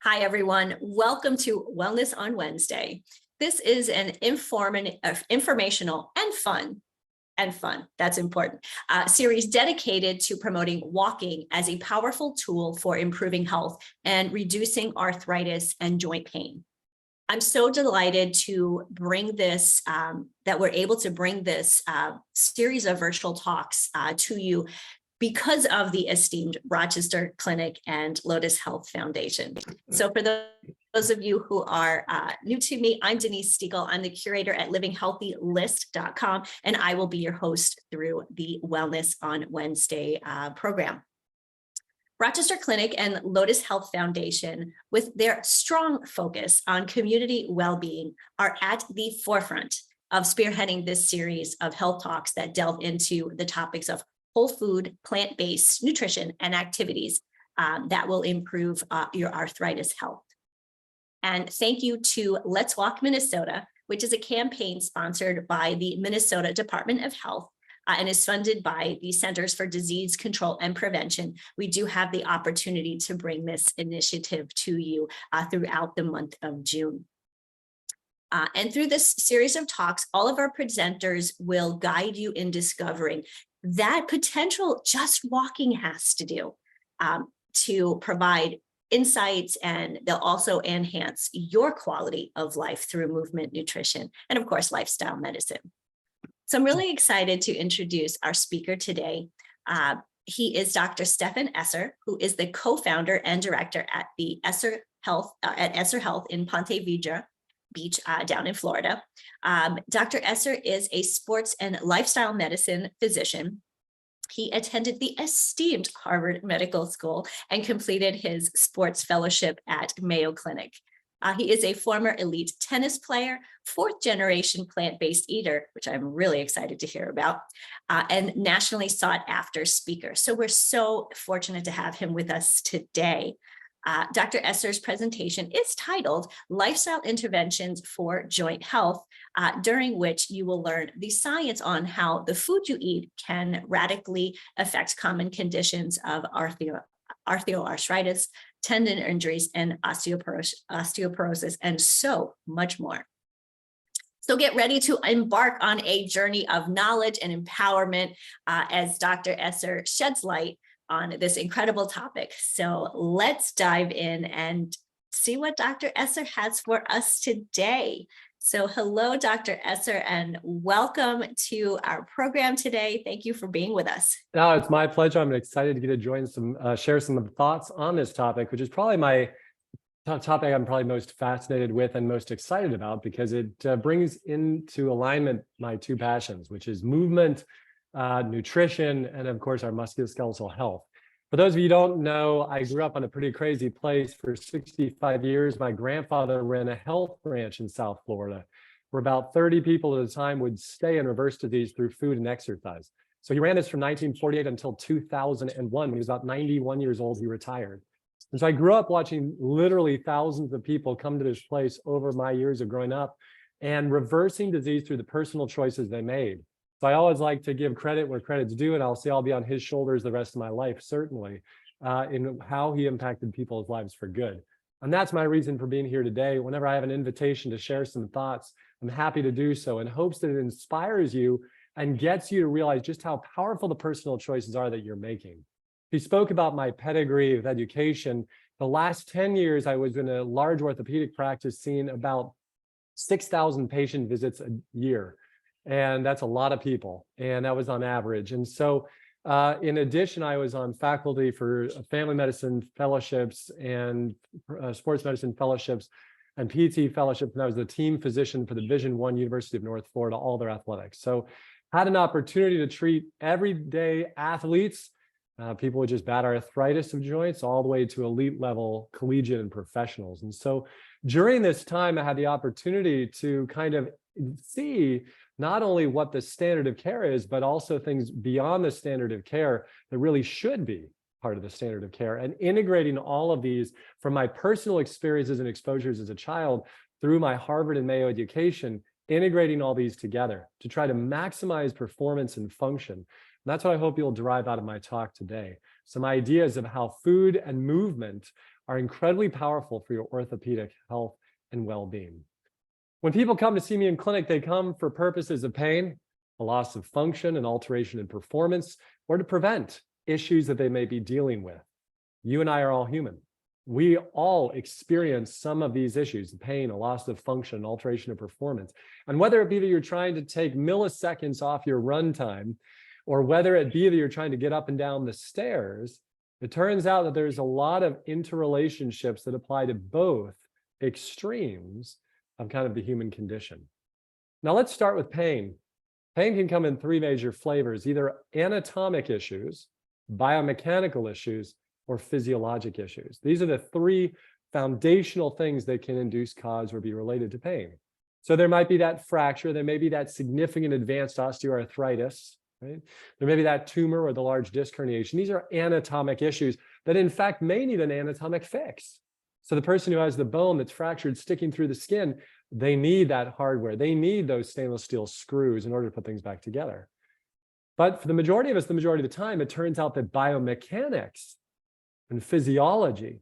Hi, everyone. Welcome to Wellness on Wednesday. This is an informational and fun, that's important, series dedicated to promoting walking as a powerful tool for improving health and reducing arthritis and joint pain. I'm so delighted to bring this, that we're able to bring this series of virtual talks to you because of the esteemed Rochester Clinic and Lotus Health Foundation. So for those of you who are new to me, I'm Denise Stiegel. I'm the curator at livinghealthylist.com, and I will be your host through the Wellness on Wednesday program. Rochester Clinic and Lotus Health Foundation, with their strong focus on community well-being, are at the forefront of spearheading this series of health talks that delve into the topics of whole food, plant-based nutrition and activities that will improve your arthritis health. And thank you to Let's Walk Minnesota, which is a campaign sponsored by the Minnesota Department of Health and is funded by the Centers for Disease Control and Prevention. We do have the opportunity to bring this initiative to you throughout the month of June. And through this series of talks, all of our presenters will guide you in discovering that potential just walking has to do to provide insights, and they'll also enhance your quality of life through movement, nutrition, and of course, lifestyle medicine. So I'm really excited to introduce our speaker today. He is Dr. Stephan Esser, who is the co-founder and director at the Esser Health in Ponte Vedra Beach down in Florida. Dr. Esser is a sports and lifestyle medicine physician. He attended the esteemed Harvard Medical School and completed his sports fellowship at Mayo Clinic. He is a former elite tennis player, fourth generation plant-based eater, which I'm really excited to hear about, and nationally sought after speaker. So we're so fortunate to have him with us today. Dr. Esser's presentation is titled Lifestyle Interventions for Joint Health, during which you will learn the science on how the food you eat can radically affect common conditions of osteoarthritis, tendon injuries, and osteoporosis, and so much more. So get ready to embark on a journey of knowledge and empowerment as Dr. Esser sheds light on this incredible topic. So let's dive in and see what Dr. Esser has for us today. So hello, Dr. Esser, and welcome to our program today. Thank you for being with us. No, it's my pleasure. I'm excited to get to join share some thoughts on this topic, which is probably my topic I'm probably most fascinated with and most excited about, because it brings into alignment my two passions, which is movement, nutrition, and of course our musculoskeletal health. For those of you who don't know, I grew up on a pretty crazy place for 65 years. My grandfather ran a health ranch in South Florida, where about 30 people at a time would stay in reverse disease through food and exercise. So he ran this from 1948 until 2001. When he was about 91 years old, he retired. And so I grew up watching literally thousands of people come to this place over my years of growing up and reversing disease through the personal choices they made. So I always like to give credit where credit's due, and I'll say I'll be on his shoulders the rest of my life, certainly, in how he impacted people's lives for good. And that's my reason for being here today. Whenever I have an invitation to share some thoughts, I'm happy to do so in hopes that it inspires you and gets you to realize just how powerful the personal choices are that you're making. He spoke about my pedigree of education. The last 10 years, I was in a large orthopedic practice seeing about 6,000 patient visits a year. And that's a lot of people, and that was on average. And so in addition, I was on faculty for family medicine fellowships and sports medicine fellowships and PT fellowships, and I was the team physician for the Division I University of North Florida, all their athletics. So had an opportunity to treat everyday athletes, people with just bad arthritis of joints, all the way to elite level collegiate and professionals. And so during this time, I had the opportunity to kind of see not only what the standard of care is, but also things beyond the standard of care that really should be part of the standard of care, and integrating all of these from my personal experiences and exposures as a child through my Harvard and Mayo education, integrating all these together to try to maximize performance and function. And that's what I hope you'll derive out of my talk today. Some ideas of how food and movement are incredibly powerful for your orthopedic health and well-being. When people come to see me in clinic, they come for purposes of pain, a loss of function, an alteration in performance, or to prevent issues that they may be dealing with. You and I are all human. We all experience some of these issues, pain, a loss of function, alteration of performance. And whether it be that you're trying to take milliseconds off your run time, or whether it be that you're trying to get up and down the stairs, it turns out that there's a lot of interrelationships that apply to both extremes of kind of the human condition. Now let's start with pain. Pain can come in three major flavors, either anatomic issues, biomechanical issues, or physiologic issues. These are the three foundational things that can induce, cause, or be related to pain. So there might be that fracture, there may be that significant advanced osteoarthritis, right? There may be that tumor or the large disc herniation. These are anatomic issues that in fact may need an anatomic fix. So the person who has the bone that's fractured sticking through the skin, they need that hardware. They need those stainless steel screws in order to put things back together. But for the majority of us, the majority of the time, it turns out that biomechanics and physiology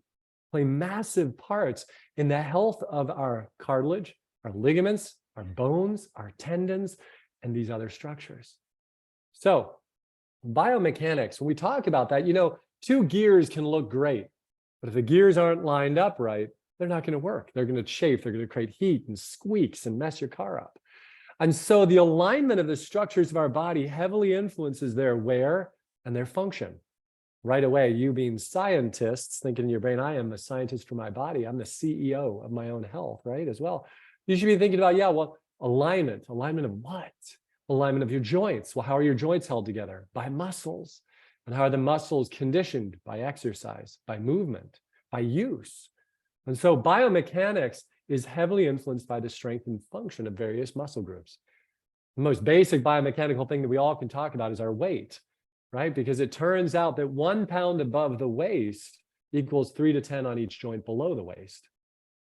play massive parts in the health of our cartilage, our ligaments, our bones, our tendons, and these other structures. So biomechanics, when we talk about that, you know, two gears can look great, but if the gears aren't lined up right, they're not going to work. They're going to chafe, they're going to create heat and squeaks and mess your car up. And so the alignment of the structures of our body heavily influences their wear and their function. Right away, you being scientists, thinking in your brain, I am a scientist for my body. I'm the CEO of my own health, right, as well. You should be thinking about, yeah, well, alignment. Alignment of what? Alignment of your joints. Well, how are your joints held together? By muscles. And how are the muscles conditioned? By exercise, by movement, by use. And so biomechanics is heavily influenced by the strength and function of various muscle groups. The most basic biomechanical thing that we all can talk about is our weight, right? Because it turns out that 1 pound above the waist equals 3 to 10 on each joint below the waist.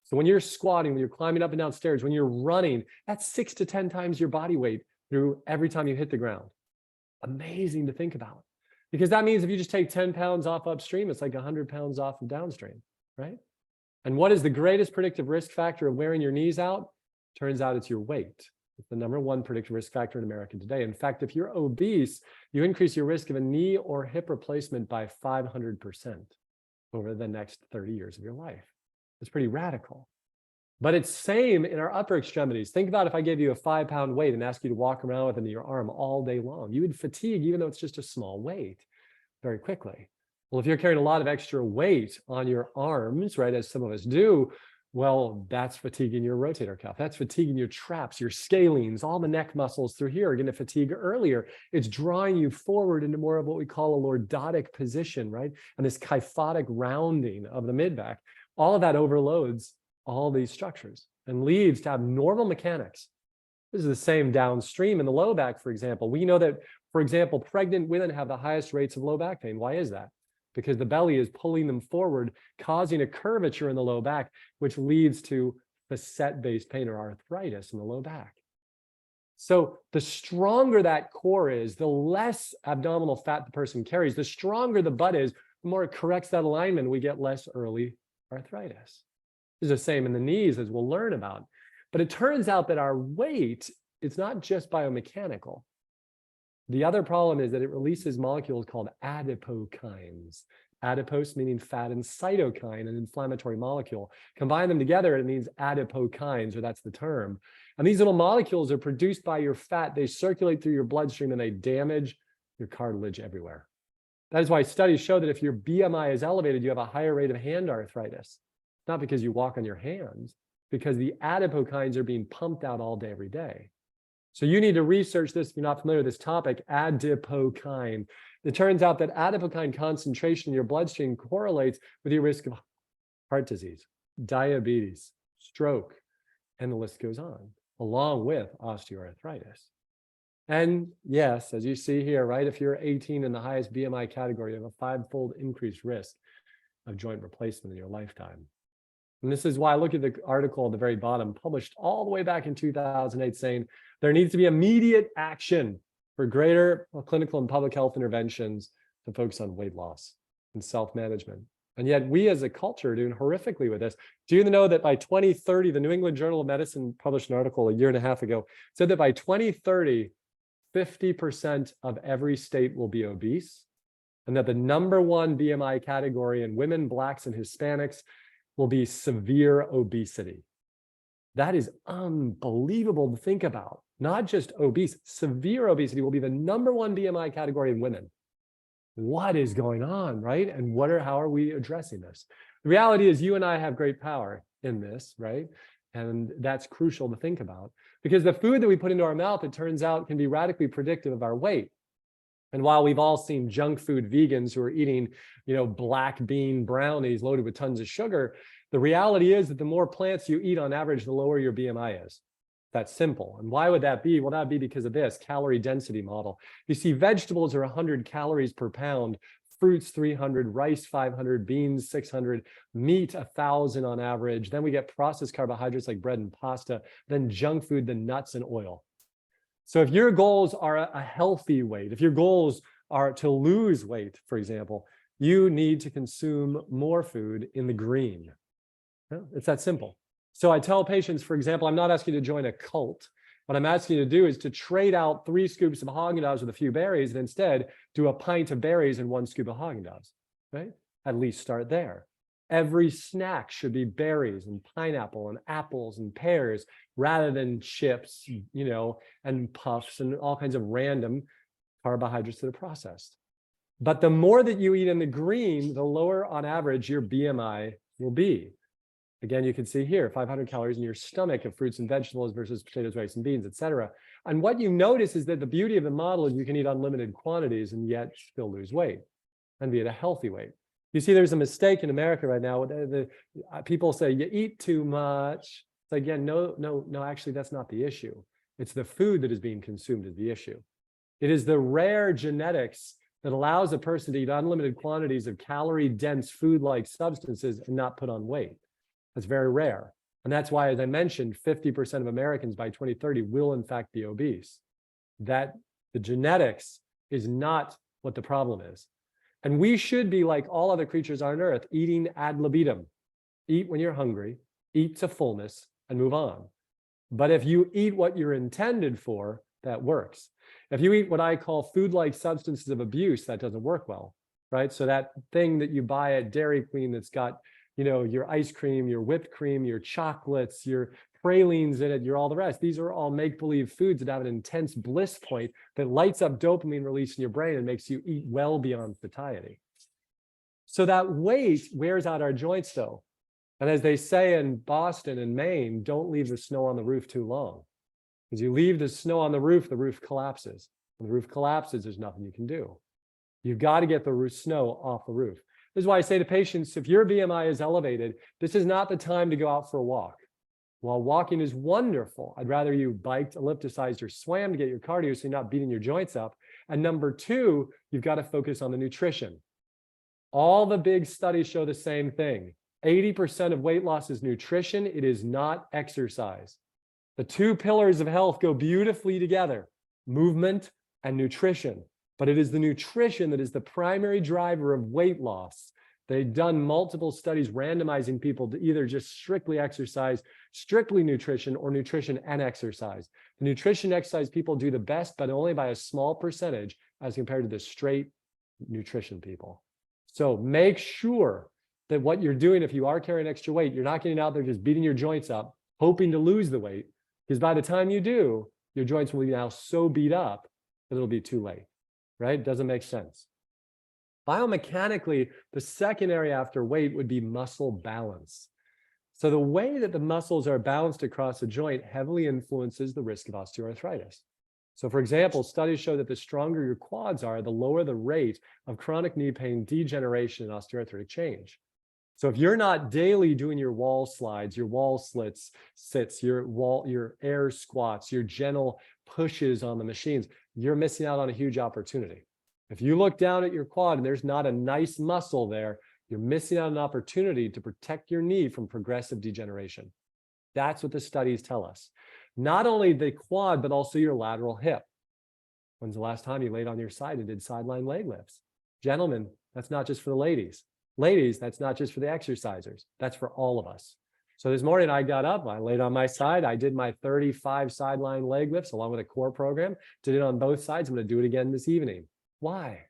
So when you're squatting, when you're climbing up and down stairs, when you're running, that's 6 to 10 times your body weight through every time you hit the ground. Amazing to think about. Because that means if you just take 10 pounds off upstream, it's like 100 pounds off of downstream, right? And what is the greatest predictive risk factor of wearing your knees out? Turns out it's your weight. It's the #1 predictive risk factor in America today. In fact, if you're obese, you increase your risk of a knee or hip replacement by 500% over the next 30 years of your life. It's pretty radical. But it's same in our upper extremities. Think about if I gave you a 5-pound weight and asked you to walk around with it in your arm all day long. You would fatigue, even though it's just a small weight, very quickly. Well, if you're carrying a lot of extra weight on your arms, right, as some of us do, well, that's fatiguing your rotator cuff. That's fatiguing your traps, your scalenes, all the neck muscles through here are going to fatigue earlier. It's drawing you forward into more of what we call a lordotic position, right? And this kyphotic rounding of the mid-back. All of that overloads all these structures and leads to abnormal mechanics. This is the same downstream in the low back, for example. We know that, for example, pregnant women have the highest rates of low back pain. Why is that? Because the belly is pulling them forward, causing a curvature in the low back, which leads to facet-based pain or arthritis in the low back. So the stronger that core is, the less abdominal fat the person carries, the stronger the butt is, the more it corrects that alignment, we get less early arthritis. Is the same in the knees, as we'll learn about. But it turns out that our weight is not just biomechanical. The other problem is that it releases molecules called adipokines. Adipose meaning fat, and cytokine, an inflammatory molecule. Combine them together, it means adipokines, or that's the term. And these little molecules are produced by your fat. They circulate through your bloodstream and they damage your cartilage everywhere. That is why studies show that if your BMI is elevated, you have a higher rate of hand arthritis. Not because you walk on your hands, because the adipokines are being pumped out all day, every day. So you need to research this if you're not familiar with this topic, adipokine. It turns out that adipokine concentration in your bloodstream correlates with your risk of heart disease, diabetes, stroke, and the list goes on, along with osteoarthritis. And yes, as you see here, right, if you're 18 in the highest BMI category, you have a 5-fold increased risk of joint replacement in your lifetime. And this is why I look at the article at the very bottom, published all the way back in 2008, saying there needs to be immediate action for greater clinical and public health interventions to focus on weight loss and self-management. And yet we as a culture are doing horrifically with this. Do you know that by 2030, the New England Journal of Medicine published an article a year and a half ago, said that by 2030, 50% of every state will be obese, and that the #1 BMI category in women, Blacks, and Hispanics will be severe obesity. That is unbelievable to think about. Not just obese, severe obesity will be the #1 BMI category in women. What is going on, right? And how are we addressing this? The reality is you and I have great power in this, right? And that's crucial to think about, because the food that we put into our mouth, it turns out, can be radically predictive of our weight. And while we've all seen junk food vegans who are eating, black bean brownies loaded with tons of sugar, the reality is that the more plants you eat on average, the lower your BMI is. That's simple. And why would that be? Well, that'd be because of this calorie density model. You see, vegetables are 100 calories per pound, fruits 300, rice 500, beans 600, meat 1,000 on average. Then we get processed carbohydrates like bread and pasta, then junk food, then nuts and oil. So if your goals are a healthy weight, if your goals are to lose weight, for example, you need to consume more food in the green. It's that simple. So I tell patients, for example, I'm not asking you to join a cult. What I'm asking you to do is to trade out 3 scoops of Haagen-Dazs with a few berries and instead do a pint of berries and 1 scoop of Haagen-Dazs, right? At least start there. Every snack should be berries and pineapple and apples and pears rather than chips, and puffs and all kinds of random carbohydrates that are processed. But the more that you eat in the green, the lower on average your BMI will be. Again, you can see here, 500 calories in your stomach of fruits and vegetables versus potatoes, rice, and beans, et cetera. And what you notice is that the beauty of the model is you can eat unlimited quantities and yet still lose weight and be at a healthy weight. You see, there's a mistake in America right now. People say, you eat too much. So again, no, actually, that's not the issue. It's the food that is being consumed is the issue. It is the rare genetics that allows a person to eat unlimited quantities of calorie-dense food-like substances and not put on weight. That's very rare. And that's why, as I mentioned, 50% of Americans by 2030 will in fact be obese. That the genetics is not what the problem is. And we should be like all other creatures on earth, eating ad libitum. Eat when you're hungry, eat to fullness, and move on. But if you eat what you're intended for, that works. If you eat what I call food-like substances of abuse, that doesn't work well, right? So that thing that you buy at Dairy Queen that's got your ice cream, your whipped cream, your chocolates, your pralines in it, your all the rest. These are all make-believe foods that have an intense bliss point that lights up dopamine release in your brain and makes you eat well beyond satiety. So that weight wears out our joints though. And as they say in Boston and Maine, don't leave the snow on the roof too long. Because you leave the snow on the roof collapses. When the roof collapses, there's nothing you can do. You've got to get the snow off the roof. This is why I say to patients, if your BMI is elevated, this is not the time to go out for a walk. While walking is wonderful, I'd rather you biked, ellipticized, or swam to get your cardio so you're not beating your joints up. And number 2, you've got to focus on the nutrition. All the big studies show the same thing. 80% of weight loss is nutrition. It is not exercise. The 2 pillars of health go beautifully together, movement and nutrition. But it is the nutrition that is the primary driver of weight loss. They've done multiple studies randomizing people to either just strictly exercise, strictly nutrition, or nutrition and exercise. The nutrition exercise people do the best, but only by a small percentage as compared to the straight nutrition people. So make sure that what you're doing, if you are carrying extra weight, you're not getting out there just beating your joints up, hoping to lose the weight, because by the time you do, your joints will be now so beat up that it'll be too late. Right? Doesn't make sense. Biomechanically, the second area after weight would be muscle balance. So the way that the muscles are balanced across a joint heavily influences the risk of osteoarthritis. So for example, studies show that the stronger your quads are, the lower the rate of chronic knee pain, degeneration, and osteoarthritic change. So if you're not daily doing your wall slides, your wall sits, your air squats, your gentle pushes on the machines, you're missing out on a huge opportunity. If you look down at your quad and there's not a nice muscle there, you're missing out on an opportunity to protect your knee from progressive degeneration. That's what the studies tell us. Not only the quad, but also your lateral hip. When's the last time you laid on your side and did sideline leg lifts? Gentlemen, that's not just for the ladies. Ladies, that's not just for the exercisers. That's for all of us. So this morning I got up, I laid on my side, I did my 35 sideline leg lifts along with a core program, did it on both sides. I'm going to do it again this evening. Why?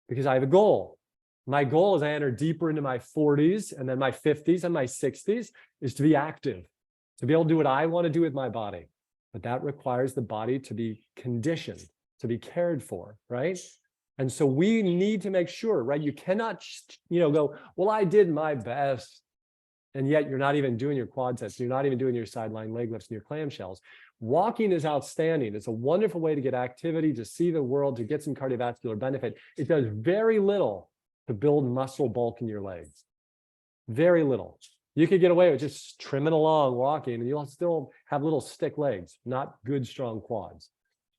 Because I have a goal. My goal as I enter deeper into my 40s and then my 50s and my 60s is to be active, to be able to do what I want to do with my body. But that requires the body to be conditioned, to be cared for, right? And so we need to make sure, right? You cannot, go, well, I did my best. And yet you're not even doing your quad sets. You're not even doing your sideline leg lifts and your clamshells. Walking is outstanding. It's a wonderful way to get activity, to see the world, to get some cardiovascular benefit. It does very little to build muscle bulk in your legs. Very little. You could get away with just trimming along, walking, and you'll still have little stick legs, not good, strong quads.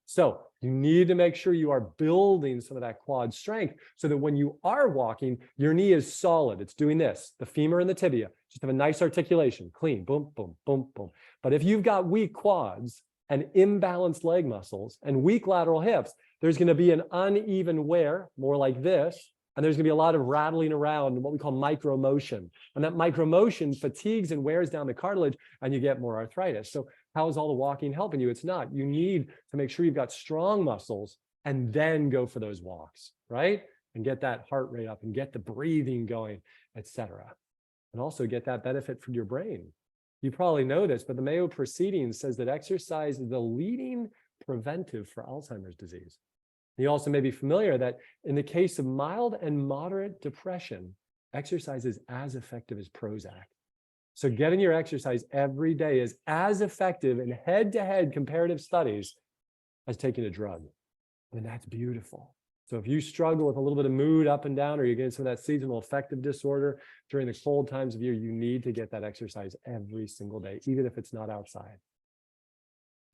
So you need to make sure you are building some of that quad strength so that when you are walking, your knee is solid. It's doing this, the femur and the tibia, just have a nice articulation, clean, boom, boom, boom, boom. But if you've got weak quads and imbalanced leg muscles and weak lateral hips, there's going to be an uneven wear, more like this, and there's going to be a lot of rattling around and what we call micromotion. And that micromotion fatigues and wears down the cartilage and you get more arthritis. So how is all the walking helping you? It's not. You need to make sure you've got strong muscles and then go for those walks, right? And get that heart rate up and get the breathing going, etc. And also get that benefit from your brain. You probably know this, but the Mayo Proceedings says that exercise is the leading preventive for Alzheimer's disease. You also may be familiar that in the case of mild and moderate depression, exercise is as effective as Prozac. So getting your exercise every day is as effective in head-to-head comparative studies as taking a drug. And that's beautiful. So if you struggle with a little bit of mood up and down, or you're getting some of that seasonal affective disorder during the cold times of year, you need to get that exercise every single day, even if it's not outside.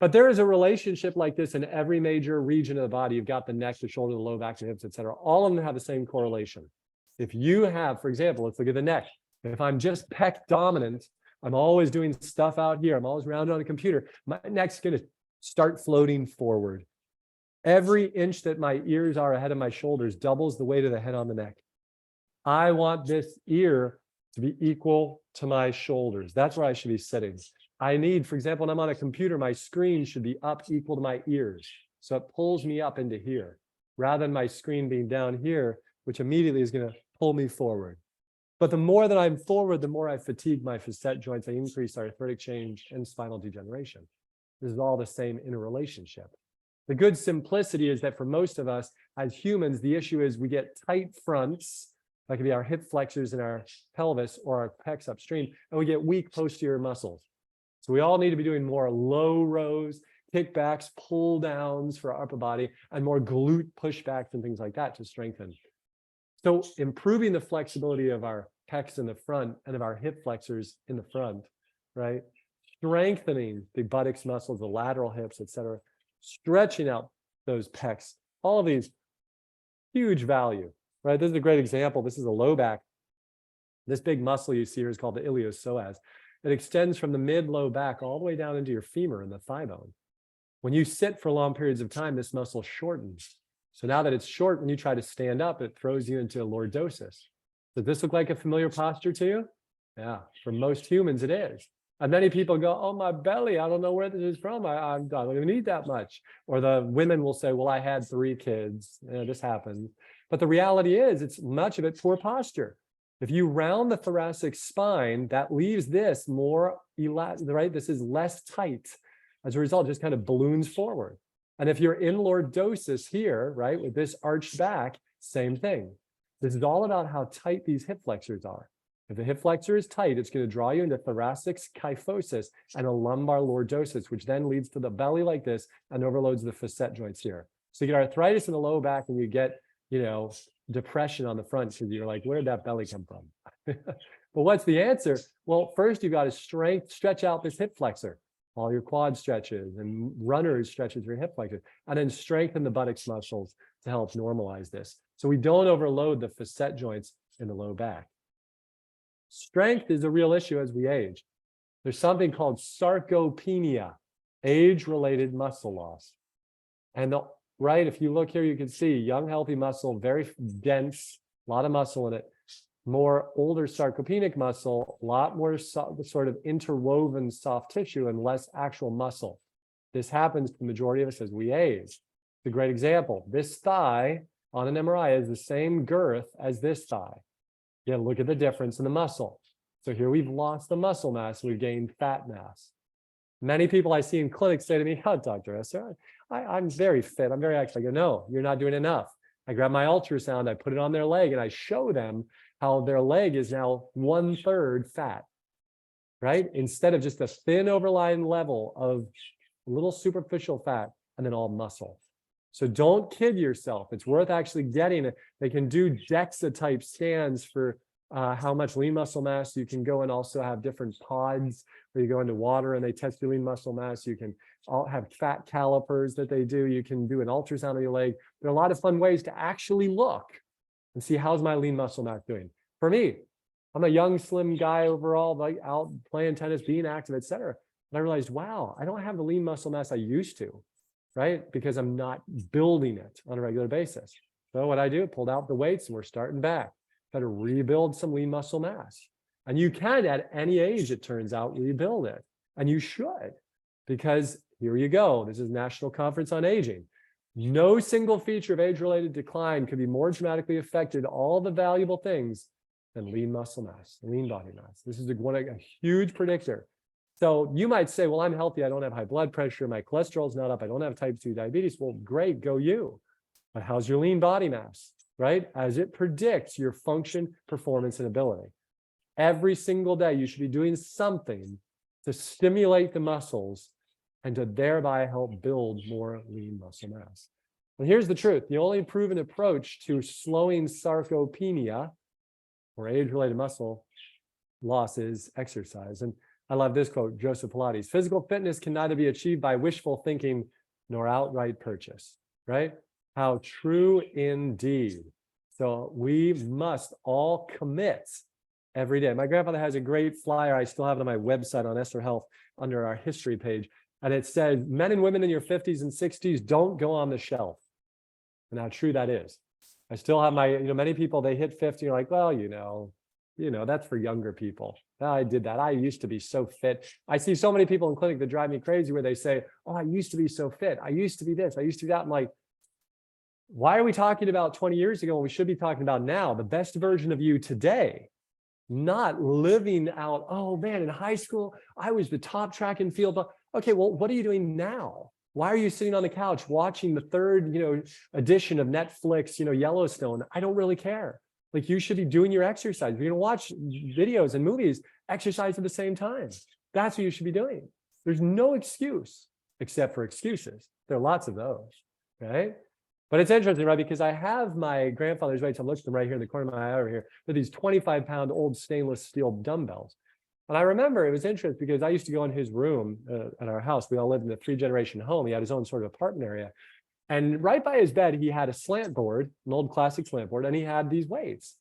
But there is a relationship like this in every major region of the body. You've got the neck, the shoulder, the low back, the hips, et cetera. All of them have the same correlation. If you have, for example, let's look at the neck. If I'm just pec dominant, I'm always doing stuff out here, I'm always rounded on a computer, my neck's going to start floating forward. Every inch that my ears are ahead of my shoulders doubles the weight of the head on the neck. I want this ear to be equal to my shoulders. That's where I should be sitting. I need, for example, when I'm on a computer, my screen should be up equal to my ears. So it pulls me up into here, rather than my screen being down here, which immediately is going to pull me forward. But the more that I'm forward, the more I fatigue my facet joints, I increase arthritic change and spinal degeneration. This is all the same interrelationship. The good simplicity is that for most of us as humans, the issue is we get tight fronts, that could be our hip flexors and our pelvis or our pecs upstream, and we get weak posterior muscles. So we all need to be doing more low rows, kickbacks, pull downs for our upper body, and more glute pushbacks and things like that to strengthen. So improving the flexibility of our pecs in the front and of our hip flexors in the front, right? Strengthening the buttocks muscles, the lateral hips, etc. Stretching out those pecs, all of these, huge value, right? This is a great example. This is a low back. This big muscle you see here is called the iliopsoas. It extends from the mid-low back all the way down into your femur and the thigh bone. When you sit for long periods of time, this muscle shortens. So now that it's short, when you try to stand up, it throws you into lordosis. Does this look like a familiar posture to you? Yeah, for most humans, it is. And many people go, oh, my belly, I don't know where this is from. I don't even eat that much. Or the women will say, well, I had 3 kids. This happens. But the reality is, it's much of it poor posture. If you round the thoracic spine, that leaves this more elastic, right? This is less tight. As a result, it just kind of balloons forward. And if you're in lordosis here, right, with this arched back, same thing. This is all about how tight these hip flexors are. If the hip flexor is tight, it's going to draw you into thoracic kyphosis and a lumbar lordosis, which then leads to the belly like this and overloads the facet joints here. So you get arthritis in the low back and you get, depression on the front because you're like, where did that belly come from? But what's the answer? Well, first you got to stretch out this hip flexor, all your quad stretches and runners stretches for your hip flexor, and then strengthen the buttocks muscles to help normalize this. So we don't overload the facet joints in the low back. Strength is a real issue as we age. There's something called sarcopenia, age-related muscle loss. And right, if you look here, you can see young, healthy muscle, very dense, a lot of muscle in it. more older sarcopenic muscle, a lot more sort of interwoven soft tissue and less actual muscle. This happens to the majority of us as we age. It's a great example. This thigh on an MRI is the same girth as this thigh. Yeah, look at the difference in the muscle. So here we've lost the muscle mass, we've gained fat mass. Many people I see in clinics say to me, "Oh, Dr. Esser, I'm very fit, I'm very active." I go, "No, you're not doing enough." I grab my ultrasound, I put it on their leg, and I show them how their leg is now 1/3 fat, right? Instead of just a thin overlying level of a little superficial fat and then all muscle. So don't kid yourself. It's worth actually getting it. They can do DEXA type scans for how much lean muscle mass. You can go and also have different pods where you go into water and they test your lean muscle mass. You can all have fat calipers that they do. You can do an ultrasound of your leg. There are a lot of fun ways to actually look and see how's my lean muscle mass doing. For me, I'm a young, slim guy overall, like out playing tennis, being active, etc. And I realized, wow, I don't have the lean muscle mass I used to, right? Because I'm not building it on a regular basis. So what I do, pulled out the weights and we're starting back. Got to rebuild some lean muscle mass. And you can, at any age, it turns out, rebuild it. And you should, because here you go. This is National Conference on Aging. No single feature of age-related decline could be more dramatically affected all the valuable things than lean muscle mass, lean body mass. This is a huge predictor. So you might say, well, I'm healthy. I don't have high blood pressure. My cholesterol's not up. I don't have type 2 diabetes. Well, great, go you. But how's your lean body mass, right? As it predicts your function, performance, and ability. Every single day, you should be doing something to stimulate the muscles and to thereby help build more lean muscle mass. And here's the truth. The only proven approach to slowing sarcopenia, or age-related muscle loss, is exercise. And I love this quote, Joseph Pilates: "Physical fitness can neither be achieved by wishful thinking nor outright purchase," right? How true indeed. So we must all commit every day. My grandfather has a great flyer. I still have it on my website on Esser Health under our history page. And it says, men and women in your 50s and 60s, don't go on the shelf. And how true that is. I still have my, many people, they hit 50, you're like, well, that's for younger people. I did that. I used to be so fit. I see so many people in clinic that drive me crazy where they say, oh, I used to be so fit. I used to be this. I used to be that. I'm like, why are we talking about 20 years ago when we should be talking about now, the best version of you today, not living out, oh man, in high school, I was the top track and field. Okay, well, what are you doing now? Why are you sitting on the couch watching the third, edition of Netflix, Yellowstone? I don't really care. Like, you should be doing your exercise. If you're gonna watch videos and movies, exercise at the same time. That's what you should be doing. There's no excuse except for excuses. There are lots of those, right? But it's interesting, right? Because I have my grandfather's weights. I'm looking at them right here in the corner of my eye over here. They're these 25-pound old stainless steel dumbbells. And I remember it was interesting because I used to go in his room at our house. We all lived in a 3-generation home. He had his own sort of apartment area. And right by his bed, he had a slant board, an old classic slant board, and he had these weights.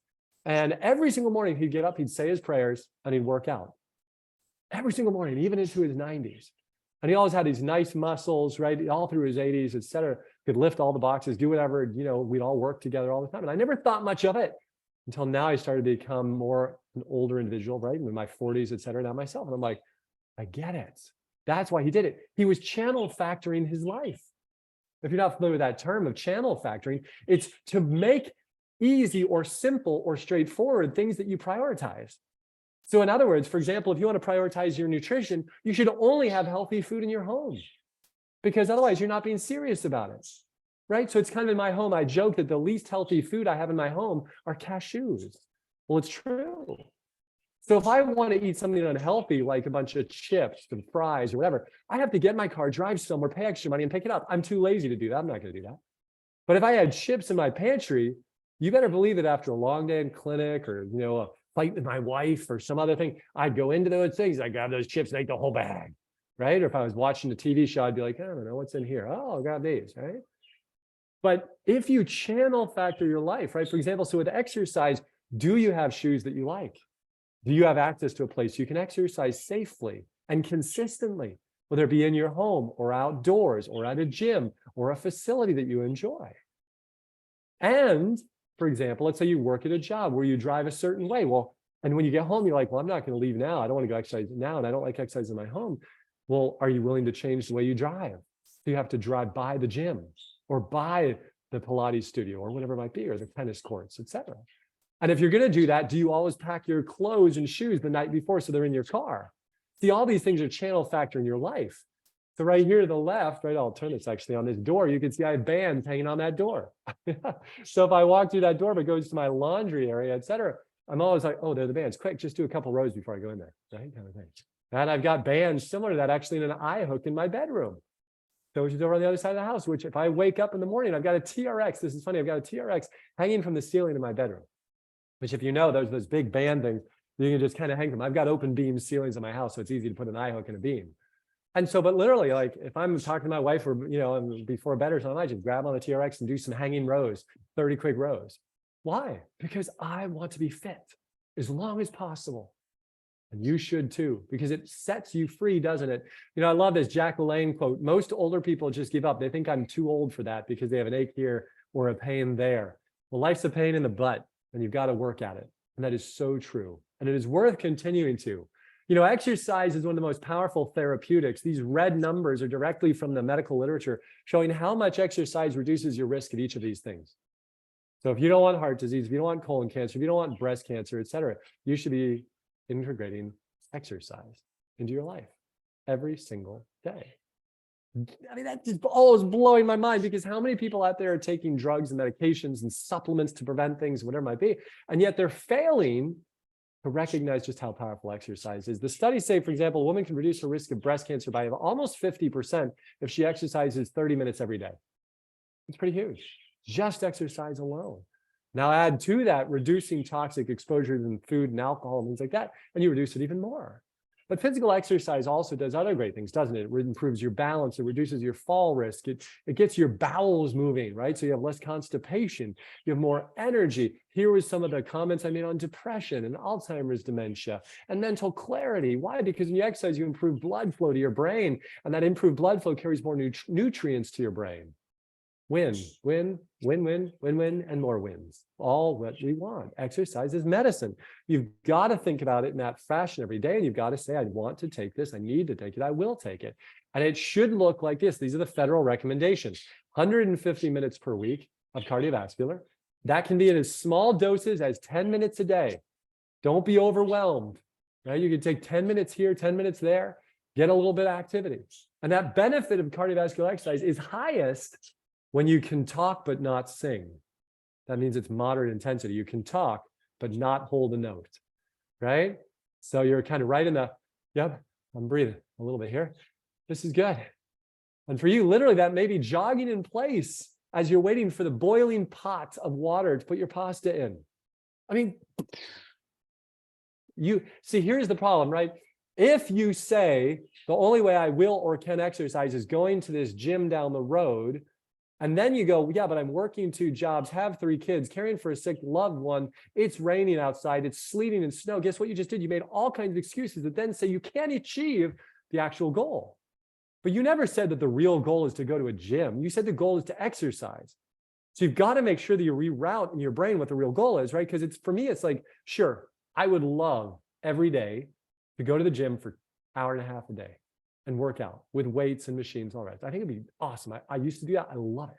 And every single morning he'd get up, he'd say his prayers, and he'd work out. Every single morning, even into his 90s. And he always had these nice muscles, right? All through his 80s, et cetera. Could lift all the boxes, do whatever, we'd all work together all the time. And I never thought much of it until now I started to become more an older individual, right? In my 40s, et cetera, now myself. And I'm like, I get it. That's why he did it. He was channel factoring his life. If you're not familiar with that term of channel factoring, it's to make easy or simple or straightforward things that you prioritize. So in other words, for example, if you want to prioritize your nutrition, you should only have healthy food in your home, because otherwise you're not being serious about it, right? So it's kind of in my home, I joke that the least healthy food I have in my home are cashews. Well, it's true. So if I want to eat something unhealthy, like a bunch of chips and fries or whatever, I have to get in my car, drive somewhere, pay extra money and pick it up. I'm too lazy to do that. I'm not going to do that. But if I had chips in my pantry, you better believe that after a long day in clinic or, a fight with my wife or some other thing, I'd go into those things. I'd grab those chips and eat the whole bag, right? Or if I was watching a TV show, I'd be like, I don't know what's in here. Oh, I'll grab these, right? But if you channel factor your life, right? For example, so with exercise, do you have shoes that you like? Do you have access to a place you can exercise safely and consistently, whether it be in your home or outdoors or at a gym or a facility that you enjoy? And For example, let's say you work at a job where you drive a certain way. Well, and when you get home, you're like, well, I'm not going to leave now. I don't want to go exercise now. And I don't like exercise in my home. Well, are you willing to change the way you drive? So you have to drive by the gym or by the Pilates studio or whatever it might be, or the tennis courts, etc. And if you're going to do that, do you always pack your clothes and shoes the night before so they're in your car? See, all these things are channel factor in your life. So right here to the left, right, I'll turn this actually on this door, you can see I have bands hanging on that door. So if I walk through that door, if it goes to my laundry area, etc., I'm always like, oh, they're the bands. Quick, just do a couple rows before I go in there, right? Kind of thing. And I've got bands similar to that actually in an eye hook in my bedroom. So which is over on the other side of the house, which if I wake up in the morning, I've got a TRX. This is funny. I've got a TRX hanging from the ceiling in my bedroom, which if you know, there's those big band things, you can just kind of hang them. I've got open beam ceilings in my house, so it's easy to put an eye hook and a beam. And so, but literally, like if I'm talking to my wife or, you know, before bed or something, I just grab on the TRX and do some hanging rows, 30 quick rows. Why? Because I want to be fit as long as possible. And you should too, because it sets you free, doesn't it? You know, I love this Jack LaLanne quote. Most older people just give up. They think I'm too old for that because they have an ache here or a pain there. Well, life's a pain in the butt and you've got to work at it. And that is so true. And it is worth continuing to. You know, exercise is one of the most powerful therapeutics. These red numbers are directly from the medical literature showing how much exercise reduces your risk of each of these things. So if you don't want heart disease, if you don't want colon cancer, if you don't want breast cancer, et cetera, you should be integrating exercise into your life every single day. I mean, that just always blowing my mind because how many people out there are taking drugs and medications and supplements to prevent things, whatever it might be, and yet they're failing to recognize just how powerful exercise is. The studies say, for example, a woman can reduce her risk of breast cancer by almost 50% if she exercises 30 minutes every day. It's pretty huge, just exercise alone. Now add to that reducing toxic exposure in food and alcohol and things like that, and you reduce it even more. But physical exercise also does other great things, doesn't it? It improves your balance, it reduces your fall risk, it gets your bowels moving, right? So you have less constipation, you have more energy. Here was some of the comments I made on depression and Alzheimer's dementia and mental clarity. Why? Because when you exercise, you improve blood flow to your brain, and that improved blood flow carries more nutrients to your brain. Win, win, win, win, win, win, and more wins. All what we want. Exercise is medicine. You've got to think about it in that fashion every day, and you've got to say, I want to take this, I need to take it, I will take it. And it should look like this. These are the federal recommendations. 150 minutes per week of cardiovascular. That can be in as small doses as 10 minutes a day. Don't be overwhelmed, right? You can take 10 minutes here, 10 minutes there, get a little bit of activity. And that benefit of cardiovascular exercise is highest when you can talk but not sing. That means it's moderate intensity. You can talk but not hold a note, right? So you're kind of right in the, yep, I'm breathing a little bit here. This is good. And for you, literally, that may be jogging in place as you're waiting for the boiling pot of water to put your pasta in. I mean, you see, here's the problem, right? If you say the only way I will or can exercise is going to this gym down the road, and then you go, yeah, but I'm working 2 jobs, have 3 kids, caring for a sick loved one. It's raining outside. It's sleeting and snow. Guess what you just did? You made all kinds of excuses that then say you can't achieve the actual goal. But you never said that the real goal is to go to a gym. You said the goal is to exercise. So you've got to make sure that you reroute in your brain what the real goal is, right? Because it's, for me, it's like, sure, I would love every day to go to the gym for an hour and a half a day and work out with weights and machines, all right. I think it'd be awesome. I used to do that. I love it.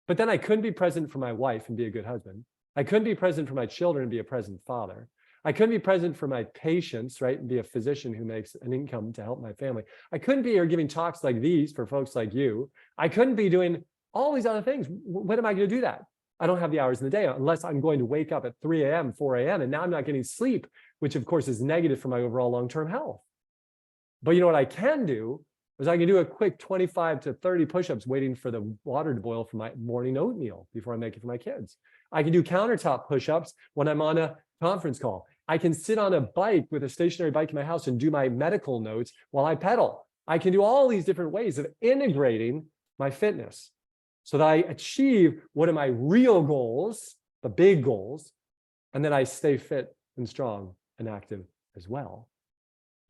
But then I couldn't be present for my wife and be a good husband. I couldn't be present for my children and be a present father. I couldn't be present for my patients, right, and be a physician who makes an income to help my family. I couldn't be here giving talks like these for folks like you. I couldn't be doing all these other things. When am I going to do that? I don't have the hours in the day unless I'm going to wake up at 3 a.m., 4 a.m., and now I'm not getting sleep, which of course is negative for my overall long-term health. But you know what I can do is I can do a quick 25 to 30 push-ups waiting for the water to boil for my morning oatmeal before I make it for my kids. I can do countertop push-ups when I'm on a conference call. I can sit on a bike with a stationary bike in my house and do my medical notes while I pedal. I can do all these different ways of integrating my fitness so that I achieve what are my real goals, the big goals, and then I stay fit and strong and active as well.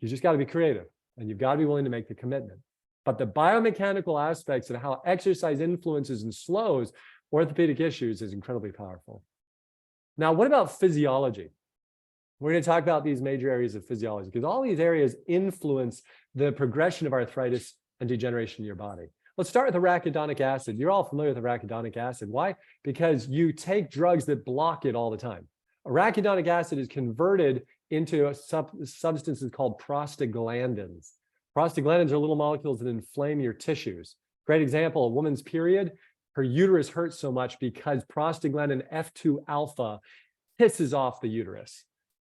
You just got to be creative. And you've got to be willing to make the commitment. But the biomechanical aspects of how exercise influences and slows orthopedic issues is incredibly powerful. Now, what about physiology? We're going to talk about these major areas of physiology because all these areas influence the progression of arthritis and degeneration in your body. Let's start with arachidonic acid. You're all familiar with arachidonic acid. Why? Because you take drugs that block it all the time. Arachidonic acid is converted into substances called prostaglandins. Prostaglandins are little molecules that inflame your tissues. Great example, a woman's period, her uterus hurts so much because prostaglandin F2 alpha pisses off the uterus.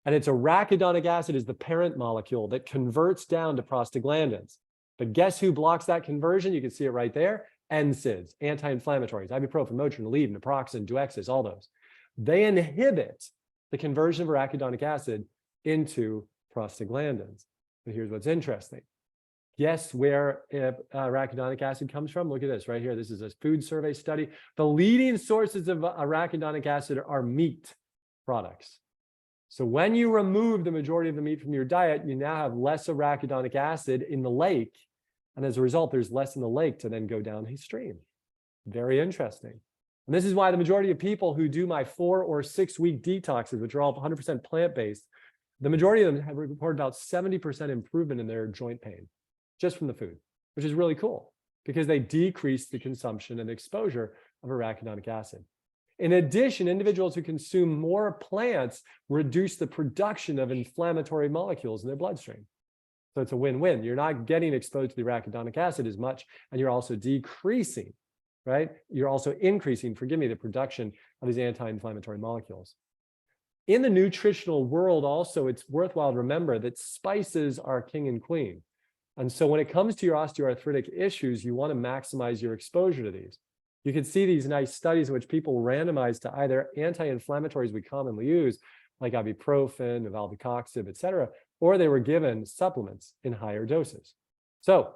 And it's arachidonic acid is the parent molecule that converts down to prostaglandins. But guess who blocks that conversion? You can see it right there. NSAIDs, anti-inflammatories, ibuprofen, Motrin, Aleve, naproxen, Duexis, all those. They inhibit the conversion of arachidonic acid into prostaglandins. But here's what's interesting. Guess where arachidonic acid comes from? Look at this right here. This is a food survey study. The leading sources of arachidonic acid are meat products. So when you remove the majority of the meat from your diet, you now have less arachidonic acid in the lake. And as a result, there's less in the lake to then go downstream. Very interesting. And this is why the majority of people who do my 4 or 6 week detoxes, which are all 100% plant-based, the majority of them have reported about 70% improvement in their joint pain just from the food, which is really cool because they decrease the consumption and exposure of arachidonic acid. In addition, individuals who consume more plants reduce the production of inflammatory molecules in their bloodstream. So it's a win-win. You're not getting exposed to the arachidonic acid as much, and you're also decreasing, right? You're also increasing, forgive me, the production of these anti-inflammatory molecules. In the nutritional world also, it's worthwhile to remember that spices are king and queen. And so when it comes to your osteoarthritic issues, you want to maximize your exposure to these. You can see these nice studies in which people randomize to either anti-inflammatories we commonly use, like ibuprofen, valbicoxib, et cetera, or they were given supplements in higher doses. So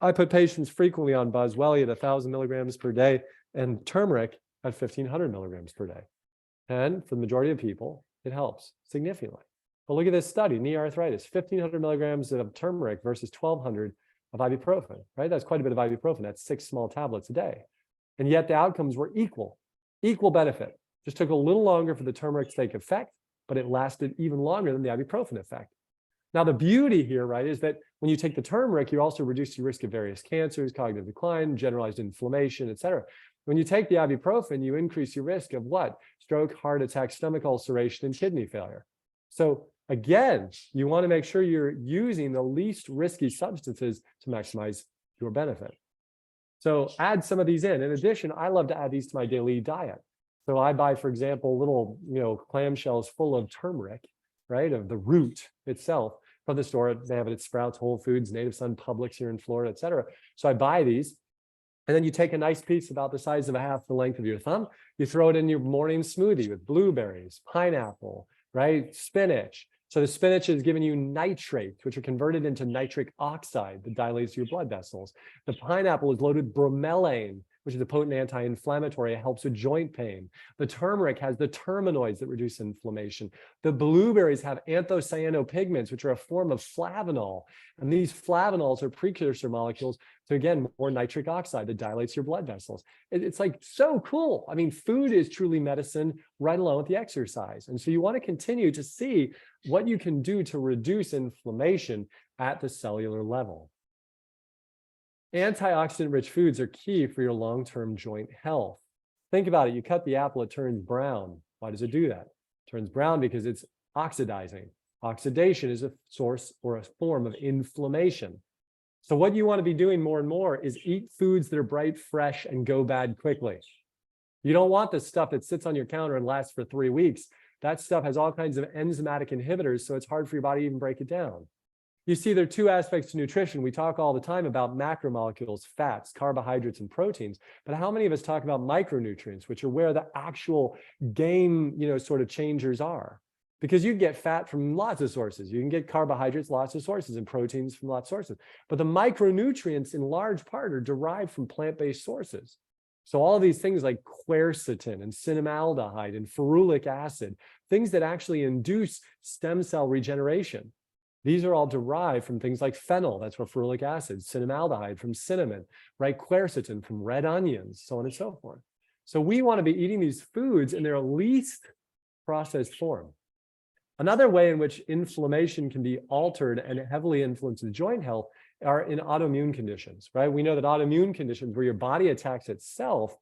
I put patients frequently on Boswellia at 1,000 milligrams per day and turmeric at 1,500 milligrams per day. And for the majority of people, it helps significantly. But look at this study, knee arthritis, 1,500 milligrams of turmeric versus 1,200 of ibuprofen, right? That's quite a bit of ibuprofen. That's 6 small tablets a day. And yet the outcomes were equal benefit. Just took a little longer for the turmeric to take effect, but it lasted even longer than the ibuprofen effect. Now, the beauty here, right, is that when you take the turmeric, you also reduce your risk of various cancers, cognitive decline, generalized inflammation, et cetera. When you take the ibuprofen, you increase your risk of what? Stroke, heart attack, stomach ulceration, and kidney failure. So again, you want to make sure you're using the least risky substances to maximize your benefit. So add some of these in. In addition, I love to add these to my daily diet. So I buy, for example, little, clamshells full of turmeric, right, of the root itself from the store. They have it at Sprouts, Whole Foods, Native Sun, Publix here in Florida, et cetera. So I buy these. And then you take a nice piece about the size of half the length of your thumb. You throw it in your morning smoothie with blueberries, pineapple, right, spinach. So the spinach is giving you nitrates, which are converted into nitric oxide that dilates your blood vessels. The pineapple is loaded with bromelain, which is a potent anti-inflammatory. It helps with joint pain. The turmeric has the terpenoids that reduce inflammation. The blueberries have anthocyanopigments, which are a form of flavanol. And these flavanols are precursor molecules to, again, more nitric oxide that dilates your blood vessels. It's like so cool. I mean, food is truly medicine right along with the exercise. And so you want to continue to see what you can do to reduce inflammation at the cellular level. Antioxidant-rich foods are key for your long-term joint health. Think about it. You cut the apple, it turns brown. Why does it do that? It turns brown because it's oxidizing. Oxidation is a source or a form of inflammation. So what you want to be doing more and more is eat foods that are bright, fresh, and go bad quickly. You don't want the stuff that sits on your counter and lasts for 3 weeks. That stuff has all kinds of enzymatic inhibitors, so it's hard for your body to even break it down. You see, there are 2 aspects to nutrition. We talk all the time about macromolecules, fats, carbohydrates, and proteins. But how many of us talk about micronutrients, which are where the actual game, sort of changers are? Because you get fat from lots of sources. You can get carbohydrates, lots of sources, and proteins from lots of sources. But the micronutrients, in large part, are derived from plant-based sources. So all of these things like quercetin and cinnamaldehyde and ferulic acid, things that actually induce stem cell regeneration. These are all derived from things like fennel, that's what ferulic acid, cinnamaldehyde from cinnamon, right? Quercetin from red onions, so on and so forth. So we want to be eating these foods in their least processed form. Another way in which inflammation can be altered and heavily influence the joint health are in autoimmune conditions, right? We know that autoimmune conditions where your body attacks itself,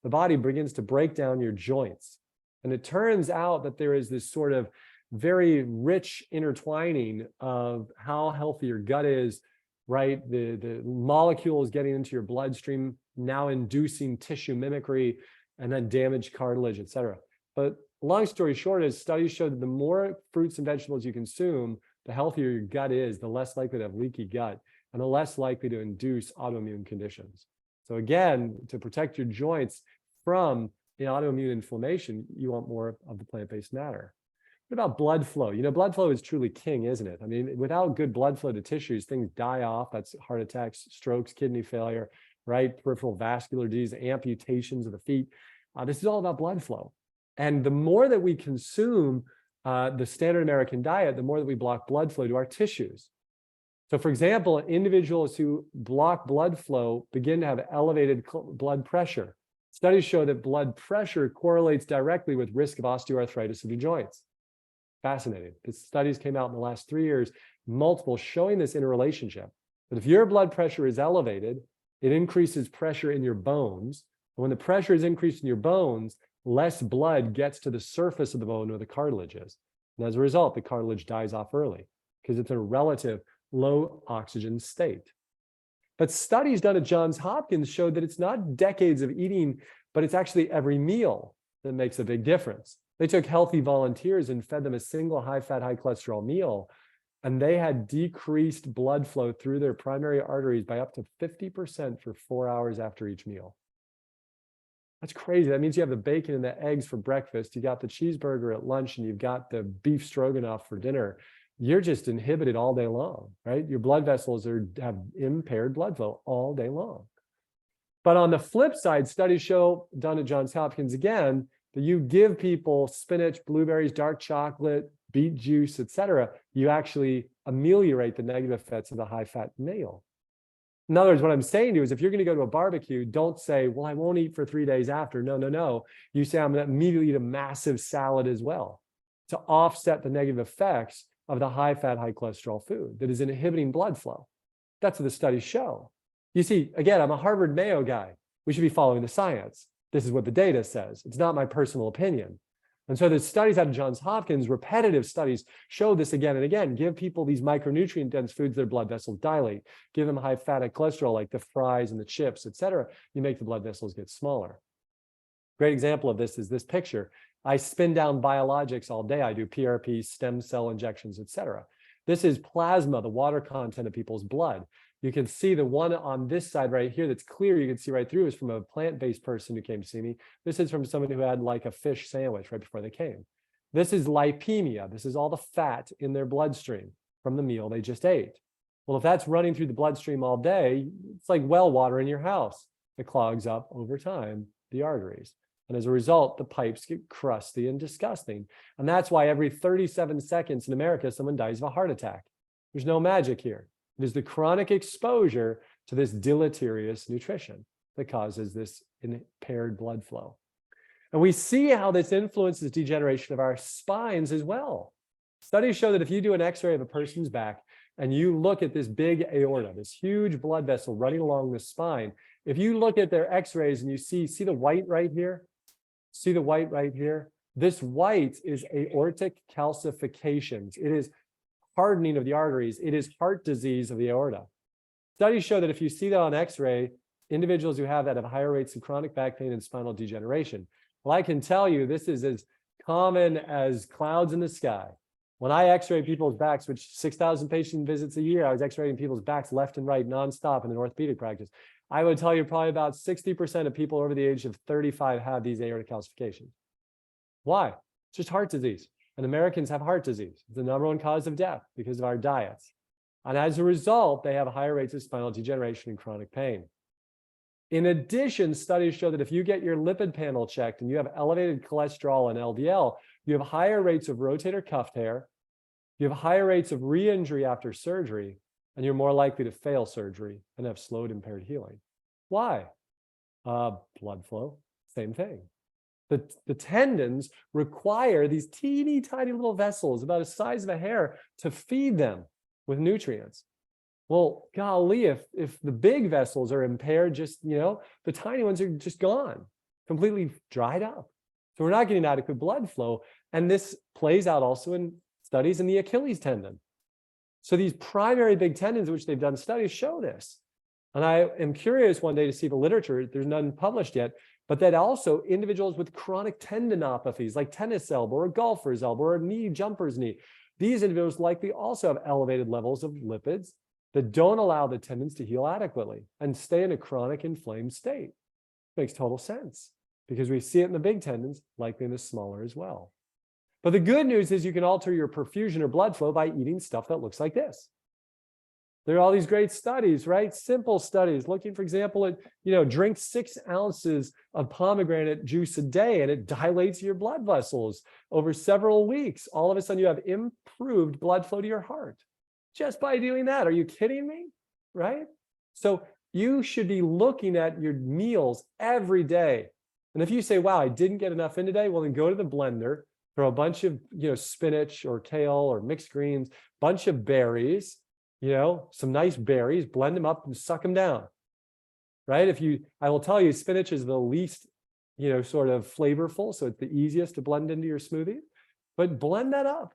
the body begins to break down your joints. And it turns out that there is this sort of very rich intertwining of how healthy your gut is, right? The molecules getting into your bloodstream, now inducing tissue mimicry and then damaged cartilage, et cetera. But long story short is studies show that the more fruits and vegetables you consume, the healthier your gut is, the less likely to have leaky gut, and the less likely to induce autoimmune conditions. So again, to protect your joints from autoimmune inflammation, you want more of the plant-based matter. What about blood flow? Blood flow is truly king, isn't it? I mean, without good blood flow to tissues, things die off. That's heart attacks, strokes, kidney failure, right? Peripheral vascular disease, amputations of the feet. This is all about blood flow. And the more that we consume the standard American diet, the more that we block blood flow to our tissues. So for example, individuals who block blood flow begin to have elevated blood pressure. Studies show that blood pressure correlates directly with risk of osteoarthritis of your joints. Fascinating. The studies came out in the last 3 years, multiple, showing this interrelationship. That if your blood pressure is elevated, it increases pressure in your bones. And when the pressure is increased in your bones, less blood gets to the surface of the bone where the cartilage is. And as a result, the cartilage dies off early because it's in a relative low oxygen state. But studies done at Johns Hopkins showed that it's not decades of eating, but it's actually every meal that makes a big difference. They took healthy volunteers and fed them a single high-fat, high-cholesterol meal, and they had decreased blood flow through their primary arteries by up to 50% for 4 hours after each meal. That's crazy. That means you have the bacon and the eggs for breakfast, you got the cheeseburger at lunch, and you've got the beef stroganoff for dinner. You're just inhibited all day long, right? Your blood vessels have impaired blood flow all day long. But on the flip side, studies show, done at Johns Hopkins again, that you give people spinach, blueberries, dark chocolate, beet juice, etc., you actually ameliorate the negative effects of the high-fat meal. In other words, what I'm saying to you is if you're going to go to a barbecue, don't say, well, I won't eat for 3 days after. No, no, no. You say, I'm going to immediately eat a massive salad as well to offset the negative effects of the high-fat, high-cholesterol food that is inhibiting blood flow. That's what the studies show. You see, again, I'm a Harvard Mayo guy. We should be following the science. This is what the data says. It's not my personal opinion. And so the studies out of Johns Hopkins, repetitive studies, show this again and again. Give people these micronutrient-dense foods, their blood vessels dilate. Give them high-fat cholesterol like the fries and the chips, et cetera. You make the blood vessels get smaller. Great example of this is this picture. I spin down biologics all day. I do PRP, stem cell injections, et cetera. This is plasma, the water content of people's blood. You can see the one on this side right here that's clear, you can see right through, is from a plant-based person who came to see me. This is from someone who had like a fish sandwich right before they came. This is lipemia. This is all the fat in their bloodstream from the meal they just ate. Well, if that's running through the bloodstream all day, it's like well water in your house. It clogs up over time the arteries. And as a result, the pipes get crusty and disgusting. And that's why every 37 seconds in America, someone dies of a heart attack. There's no magic here. It is the chronic exposure to this deleterious nutrition that causes this impaired blood flow. And we see how this influences degeneration of our spines as well. Studies show that if you do an X-ray of a person's back and you look at this big aorta, this huge blood vessel running along the spine, if you look at their X-rays and you see the white right here, see the white right here? This white is aortic calcifications. It is hardening of the arteries. It is heart disease of the aorta. Studies show that if you see that on X-ray, individuals who have that have higher rates of chronic back pain and spinal degeneration. Well, I can tell you this is as common as clouds in the sky. When I X-ray people's backs, which 6,000 patient visits a year, I was X-raying people's backs left and right nonstop in an orthopedic practice. I would tell you probably about 60% of people over the age of 35 have these aortic calcifications. Why? It's just heart disease. And Americans have heart disease. It's the #1 cause of death because of our diets. And as a result, they have higher rates of spinal degeneration and chronic pain. In addition, studies show that if you get your lipid panel checked and you have elevated cholesterol and LDL, you have higher rates of rotator cuff tear, you have higher rates of re-injury after surgery, and you're more likely to fail surgery and have slowed impaired healing. Why? Blood flow, same thing. The tendons require these teeny tiny little vessels about the size of a hair to feed them with nutrients. Well, golly, if the big vessels are impaired, just, the tiny ones are just gone, completely dried up. So we're not getting adequate blood flow. And this plays out also in studies in the Achilles tendon. So these primary big tendons, which they've done studies, show this. And I am curious one day to see the literature, there's none published yet, but that also individuals with chronic tendinopathies like tennis elbow or golfer's elbow or knee, jumper's knee, these individuals likely also have elevated levels of lipids that don't allow the tendons to heal adequately and stay in a chronic inflamed state. Makes total sense because we see it in the big tendons, likely in the smaller as well. But the good news is you can alter your perfusion or blood flow by eating stuff that looks like this. There are all these great studies, right? Simple studies looking, for example, at, drink 6 ounces of pomegranate juice a day and it dilates your blood vessels over several weeks. All of a sudden you have improved blood flow to your heart just by doing that. Are you kidding me? Right? So you should be looking at your meals every day. And if you say, wow, I didn't get enough in today, well, then go to the blender, throw a bunch of, spinach or kale or mixed greens, bunch of berries, some nice berries, blend them up and suck them down, right? I will tell you, spinach is the least, sort of flavorful. So it's the easiest to blend into your smoothie, but blend that up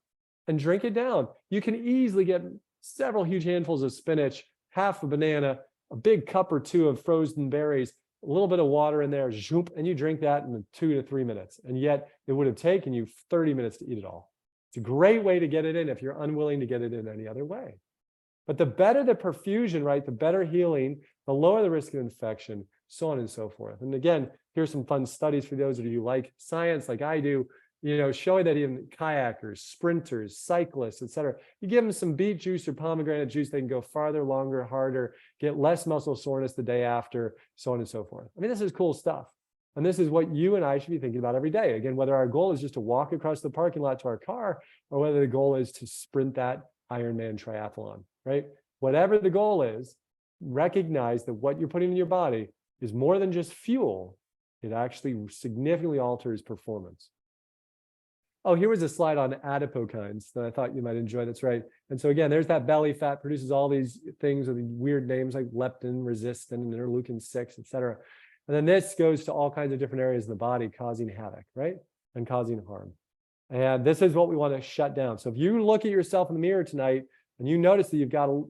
and drink it down. You can easily get several huge handfuls of spinach, half a banana, a big cup or 2 of frozen berries, a little bit of water in there, and you drink that in 2 to 3 minutes. And yet it would have taken you 30 minutes to eat it all. It's a great way to get it in if you're unwilling to get it in any other way. But the better the perfusion, right, the better healing, the lower the risk of infection, so on and so forth. And again, here's some fun studies for those of you who like science like I do, showing that even kayakers, sprinters, cyclists, etc., you give them some beet juice or pomegranate juice, they can go farther, longer, harder, get less muscle soreness the day after, so on and so forth. I mean, this is cool stuff. And this is what you and I should be thinking about every day. Again, whether our goal is just to walk across the parking lot to our car, or whether the goal is to sprint that Ironman triathlon, right? Whatever the goal is, recognize that what you're putting in your body is more than just fuel. It actually significantly alters performance. Oh, here was a slide on adipokines that I thought you might enjoy. That's right. And so again, there's that belly fat produces all these things with weird names like leptin, resistin, interleukin 6, et cetera. And then this goes to all kinds of different areas in the body, causing havoc, right? And causing harm. And this is what we want to shut down. So if you look at yourself in the mirror tonight and you notice that you've got a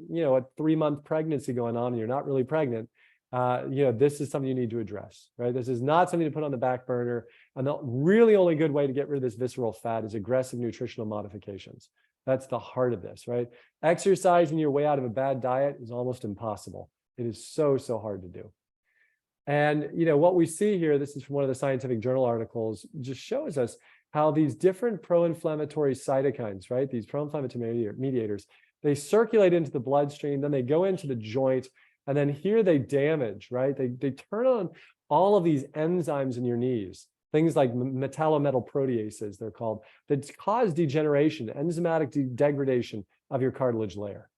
3-month pregnancy going on and you're not really pregnant, this is something you need to address, right? This is not something to put on the back burner. And the really only good way to get rid of this visceral fat is aggressive nutritional modifications. That's the heart of this, right? Exercising your way out of a bad diet is almost impossible. It is so, so hard to do. And, what we see here, this is from one of the scientific journal articles, just shows us how these different pro-inflammatory cytokines, right? These pro-inflammatory mediators, they circulate into the bloodstream, then they go into the joint, and then here they damage, right? They turn on all of these enzymes in your knees, things like metallometal proteases, they're called, that cause degeneration, enzymatic degradation of your cartilage layer.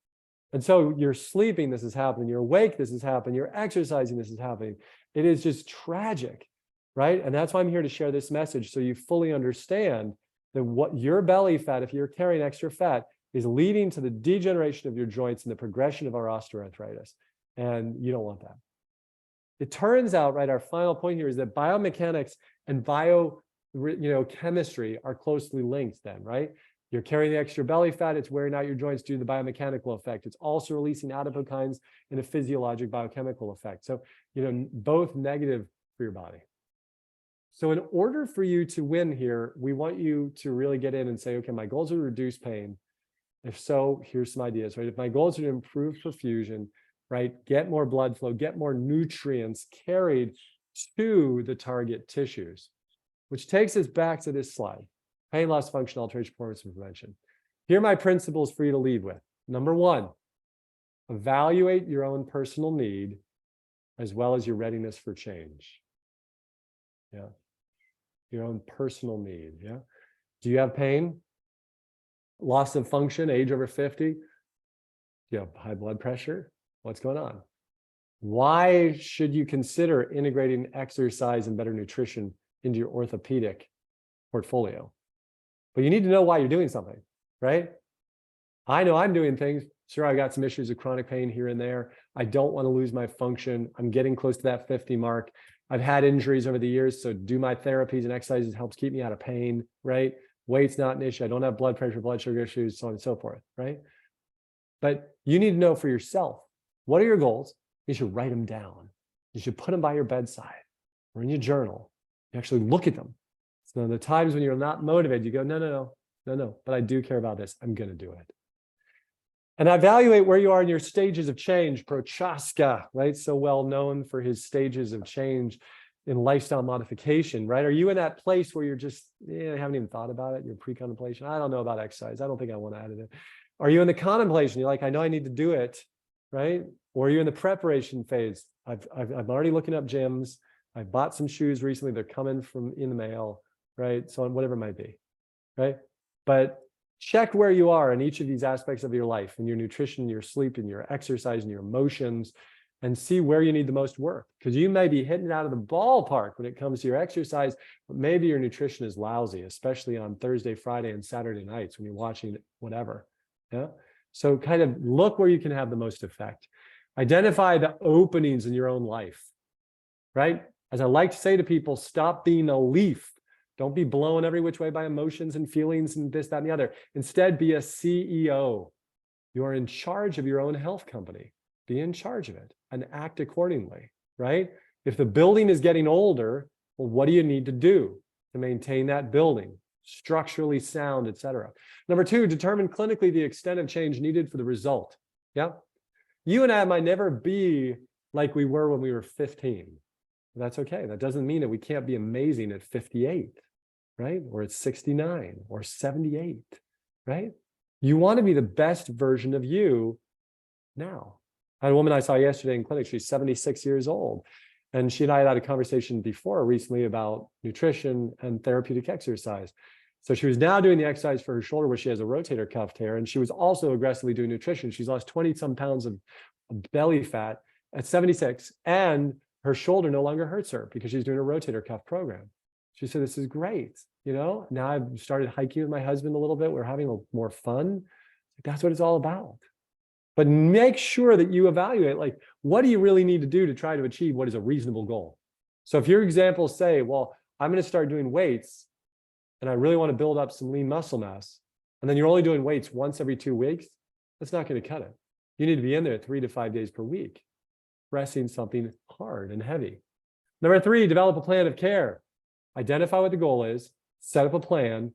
And so you're sleeping, this is happening. You're awake, this is happening. You're exercising, this is happening. It is just tragic, right? And that's why I'm here to share this message so you fully understand that what your belly fat, if you're carrying extra fat, is leading to the degeneration of your joints and the progression of our osteoarthritis. And you don't want that. It turns out, right, our final point here is that biomechanics and chemistry are closely linked then, right? You're carrying the extra belly fat, it's wearing out your joints due to the biomechanical effect. It's also releasing adipokines in a physiologic biochemical effect. So, both negative for your body. So in order for you to win here, we want you to really get in and say, okay, my goals are to reduce pain. If so, here's some ideas, right? If my goals are to improve perfusion, right? Get more blood flow, get more nutrients carried to the target tissues, which takes us back to this slide. Pain, loss, function, alteration, performance, and prevention. Here are my principles for you to lead with. Number 1, evaluate your own personal need as well as your readiness for change. Yeah. Your own personal need. Yeah. Do you have pain? Loss of function, age over 50? Do you have high blood pressure? What's going on? Why should you consider integrating exercise and better nutrition into your orthopedic portfolio. But you need to know why you're doing something, right? I know I'm doing things. Sure, I got some issues of chronic pain here and there. I don't want to lose my function. I'm getting close to that 50 mark. I've had injuries over the years, so do my therapies and exercises helps keep me out of pain, right? Weight's not an issue. I don't have blood pressure, blood sugar issues, so on and so forth, right? But you need to know for yourself, what are your goals? You should write them down. You should put them by your bedside or in your journal. You actually look at them. So the times when you're not motivated, you go, no, but I do care about this. I'm going to do it. And evaluate where you are in your stages of change. Prochaska, right? So well known for his stages of change in lifestyle modification, right? Are you in that place where you're just, haven't even thought about it? You're pre-contemplation. I don't know about exercise. I don't think I want to add it. Are you in the contemplation? You're like, I know I need to do it, right? Or are you in the preparation phase? I'm already looking up gyms. I bought some shoes recently. They're coming from in the mail, right? So whatever it might be, right? But check where you are in each of these aspects of your life, in your nutrition, your sleep, and your exercise, and your emotions, and see where you need the most work. Because you may be hitting it out of the ballpark when it comes to your exercise, but maybe your nutrition is lousy, especially on Thursday, Friday, and Saturday nights when you're watching whatever. Yeah. So kind of look where you can have the most effect. Identify the openings in your own life, right? As I like to say to people, stop being a leaf. Don't be blown every which way by emotions and feelings and this, that, and the other. Instead, be a CEO. You are in charge of your own health company. Be in charge of it and act accordingly, right? If the building is getting older, well, what do you need to do to maintain that building? Structurally sound, et cetera. Number two, determine clinically the extent of change needed for the result. Yeah. You and I might never be like we were when we were 15. That's okay. That doesn't mean that we can't be amazing at 58, right? Or at 69 or 78, right? You want to be the best version of you now. I had a woman I saw yesterday in clinic. She's 76 years old. And she and I had a conversation before recently about nutrition and therapeutic exercise. So she was now doing the exercise for her shoulder where she has a rotator cuff tear. And she was also aggressively doing nutrition. She's lost 20 some pounds of belly fat at 76. And her shoulder no longer hurts her because she's doing a rotator cuff program. She said, this is great. Now I've started hiking with my husband a little bit. We're having more fun. That's what it's all about. But make sure that you evaluate, like, what do you really need to do to try to achieve what is a reasonable goal? So if your examples say, well, I'm going to start doing weights and I really want to build up some lean muscle mass, and then you're only doing weights once every 2 weeks, that's not going to cut it. You need to be in there 3 to 5 days per week, pressing something hard and heavy. Number three, develop a plan of care. Identify what the goal is, set up a plan,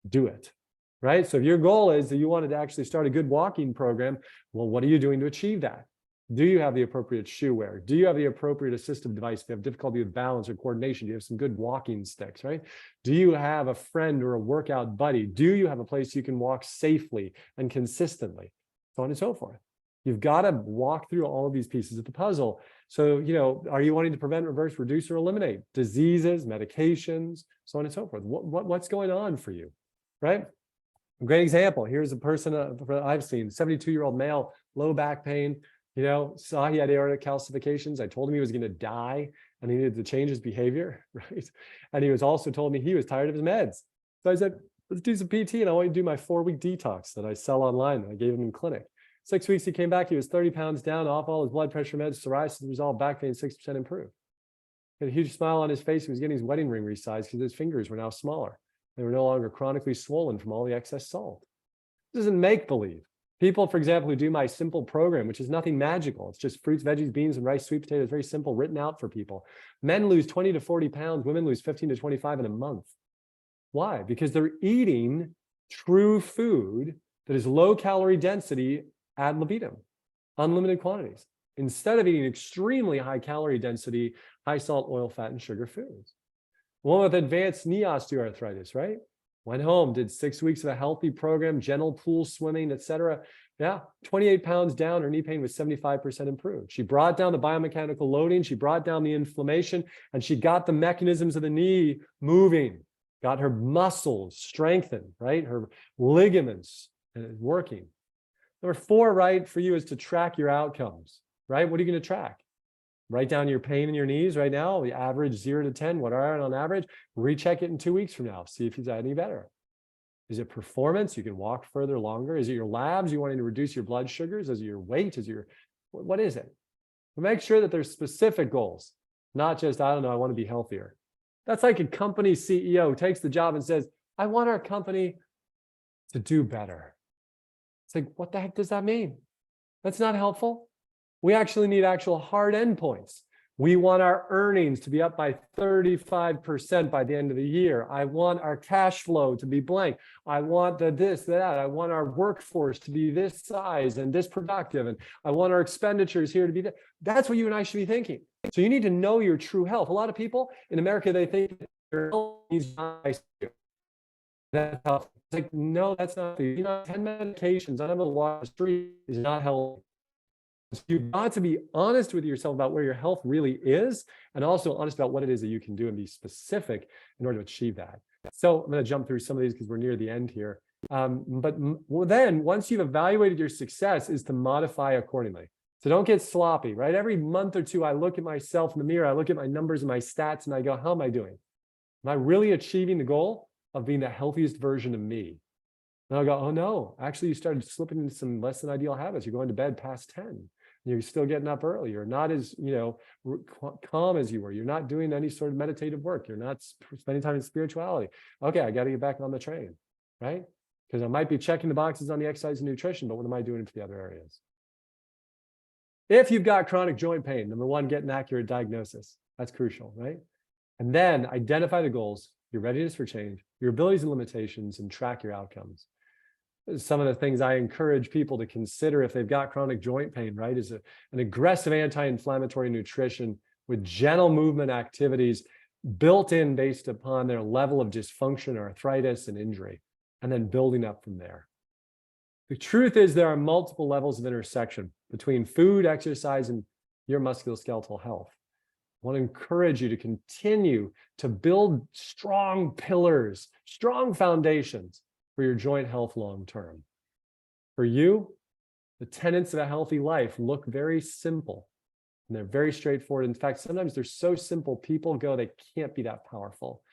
do it. Right? So if your goal is that you wanted to actually start a good walking program, well, what are you doing to achieve that? Do you have the appropriate shoe wear? Do you have the appropriate assistive device? If you have difficulty with balance or coordination, do you have some good walking sticks, right? Do you have a friend or a workout buddy? Do you have a place you can walk safely and consistently? So on and so forth. You've got to walk through all of these pieces of the puzzle. So, are you wanting to prevent, reverse, reduce, or eliminate diseases, medications, so on and so forth? What's going on for you, right? A great example. Here's a person I've seen, 72-year-old male, low back pain, saw he had aortic calcifications. I told him he was going to die and he needed to change his behavior, right? And he was also told me he was tired of his meds. So I said, let's do some PT and I want you to do my 4-week detox that I sell online that I gave him in clinic. 6 weeks, he came back, he was 30 pounds down, off all his blood pressure meds, psoriasis resolved, back pain 6% improved. He had a huge smile on his face. He was getting his wedding ring resized because his fingers were now smaller. They were no longer chronically swollen from all the excess salt. This isn't make-believe. People, for example, who do my simple program, which is nothing magical. It's just fruits, veggies, beans, and rice, sweet potatoes, very simple, written out for people. Men lose 20 to 40 pounds. Women lose 15 to 25 in a month. Why? Because they're eating true food that is low calorie density ad libitum, unlimited quantities, instead of eating extremely high calorie density, high salt, oil, fat, and sugar foods. One with advanced knee osteoarthritis, right? Went home, did 6 weeks of a healthy program, gentle pool swimming, etc. Yeah, 28 pounds down, her knee pain was 75% improved. She brought down the biomechanical loading, she brought down the inflammation, and she got the mechanisms of the knee moving, got her muscles strengthened, right? Her ligaments working. Number four, right, for you is to track your outcomes, right? What are you going to track? Write down your pain in your knees right now, the average 0 to 10, what are on average? Recheck it in 2 weeks from now, see if it's any better. Is it performance? You can walk further longer. Is it your labs? You wanting to reduce your blood sugars? Is it your weight? What is it? Make sure that there's specific goals, not just, I don't know, I want to be healthier. That's like a company CEO takes the job and says, I want our company to do better. It's like, what the heck does that mean? That's not helpful. We actually need actual hard endpoints. We want our earnings to be up by 35% by the end of the year. I want our cash flow to be blank. I want this, that. I want our workforce to be this size and this productive. And I want our expenditures here to be that. That's what you and I should be thinking. So you need to know your true health. A lot of people in America, they think their health needs that's healthy. It's like, no, that's not. 10 medications on the water street is not healthy. So you've got to be honest with yourself about where your health really is, and also honest about what it is that you can do and be specific in order to achieve that. So I'm going to jump through some of these because we're near the end here. Then once you've evaluated your success, is to modify accordingly. So don't get sloppy, right? Every month or two, I look at myself in the mirror, I look at my numbers and my stats, and I go, how am I doing? Am I really achieving the goal of being the healthiest version of me? And I'll go, oh no, actually you started slipping into some less than ideal habits. You're going to bed past 10. You're still getting up early. You're not as, calm as you were. You're not doing any sort of meditative work. You're not spending time in spirituality. Okay, I got to get back on the train, right? Because I might be checking the boxes on the exercise and nutrition, but what am I doing for the other areas? If you've got chronic joint pain, number one, get an accurate diagnosis. That's crucial, right? And then identify the goals, your readiness for change, your abilities and limitations, and track your outcomes. Some of the things I encourage people to consider if they've got chronic joint pain, right, is an aggressive anti-inflammatory nutrition with gentle movement activities built in based upon their level of dysfunction, arthritis, and injury, and then building up from there. The truth is there are multiple levels of intersection between food, exercise, and your musculoskeletal health. I want to encourage you to continue to build strong pillars, strong foundations for your joint health long-term. For you, the tenets of a healthy life look very simple and they're very straightforward. In fact, sometimes they're so simple, people go, they can't be that powerful.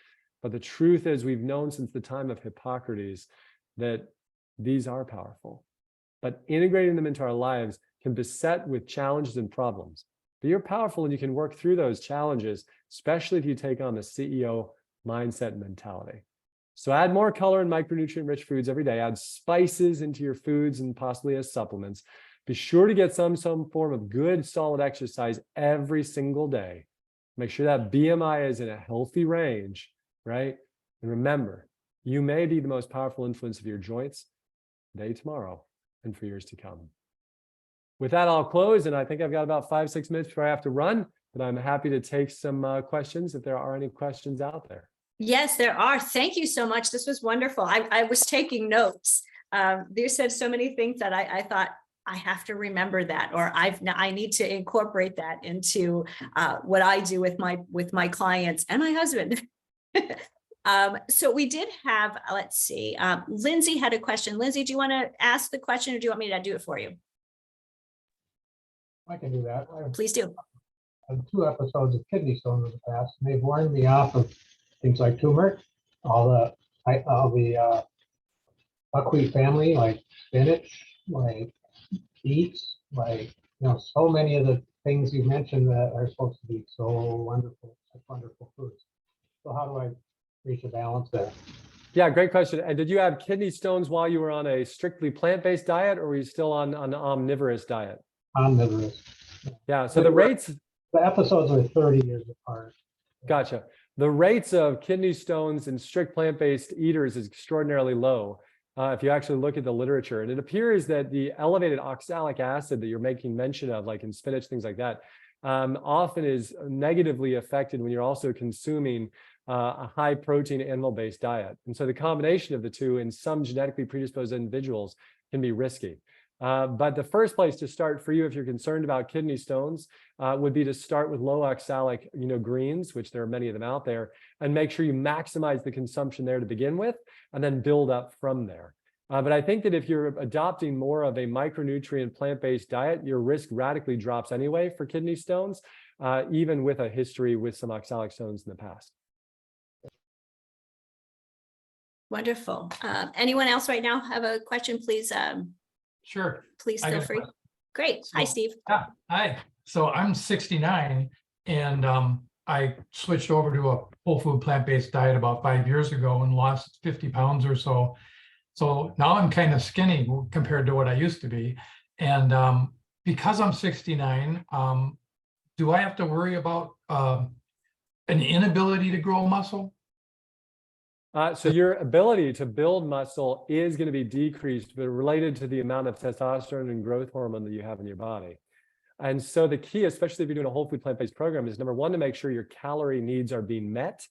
But the truth is we've known since the time of Hippocrates that these are powerful. But integrating them into our lives can beset with challenges and problems. But you're powerful and you can work through those challenges, especially if you take on the CEO mindset and mentality. So add more color and micronutrient-rich foods every day. Add spices into your foods and possibly as supplements. Be sure to get some form of good, solid exercise every single day. Make sure that BMI is in a healthy range, right? And remember, you may be the most powerful influence of your joints today, tomorrow, and for years to come. With that, I'll close, and I think I've got about 5-6 minutes before I have to run, but I'm happy to take some questions if there are any questions out there. Yes, there are. Thank you so much. This was wonderful. I was taking notes. You said so many things that I thought I have to remember that, or I need to incorporate that into what I do with my clients and my husband. So we did have, let's see, Lindsay had a question. Lindsay, do you want to ask the question or do you want me to do it for you? I can do that. Please do. I've had 2 episodes of kidney stones in the past, and they've warned me off of things like turmeric, all the buckwheat family, like spinach, like beets, like so many of the things you mentioned that are supposed to be so wonderful, such wonderful foods. So how do I reach a balance there? Yeah, great question. And did you have kidney stones while you were on a strictly plant-based diet, or were you still on an omnivorous diet? Omnivorous. Yeah, so the rates... The episodes are 30 years apart. Gotcha. The rates of kidney stones in strict plant-based eaters is extraordinarily low. If you actually look at the literature, and it appears that the elevated oxalic acid that you're making mention of, like in spinach, things like that, often is negatively affected when you're also consuming a high protein animal-based diet. And so the combination of the two in some genetically predisposed individuals can be risky. But the first place to start for you, if you're concerned about kidney stones, would be to start with low oxalic, greens, which there are many of them out there, and make sure you maximize the consumption there to begin with, and then build up from there. But I think that if you're adopting more of a micronutrient plant-based diet, your risk radically drops anyway for kidney stones. even with a history with some oxalic stones in the past. Wonderful. Anyone else right now have a question? Please, Sure. please I feel got a free. question. Great. Hi, So- Steve. Yeah, hi. So I'm 69 and I switched over to a whole food plant-based diet about 5 years ago and lost 50 pounds or so. So now I'm kind of skinny compared to what I used to be. And because I'm 69, do I have to worry about an inability to grow muscle? So your ability to build muscle is going to be decreased, but related to the amount of testosterone and growth hormone that you have in your body. And so the key, especially if you're doing a whole food plant-based program, is number one, to make sure your calorie needs are being met,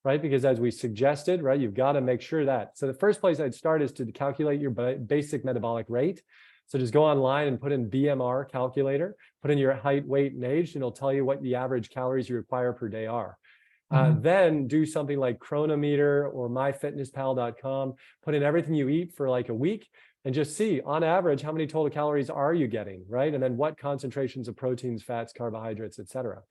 right? Because as we suggested, right, you've got to make sure that. So the first place I'd start is to calculate your basic metabolic rate. So just go online and put in BMR calculator, put in your height, weight, and age, and it'll tell you what the average calories you require per day are. Then do something like Chronometer or myfitnesspal.com, put in everything you eat for like a week and just see on average, how many total calories are you getting, right? And then what concentrations of proteins, fats, carbohydrates, et cetera.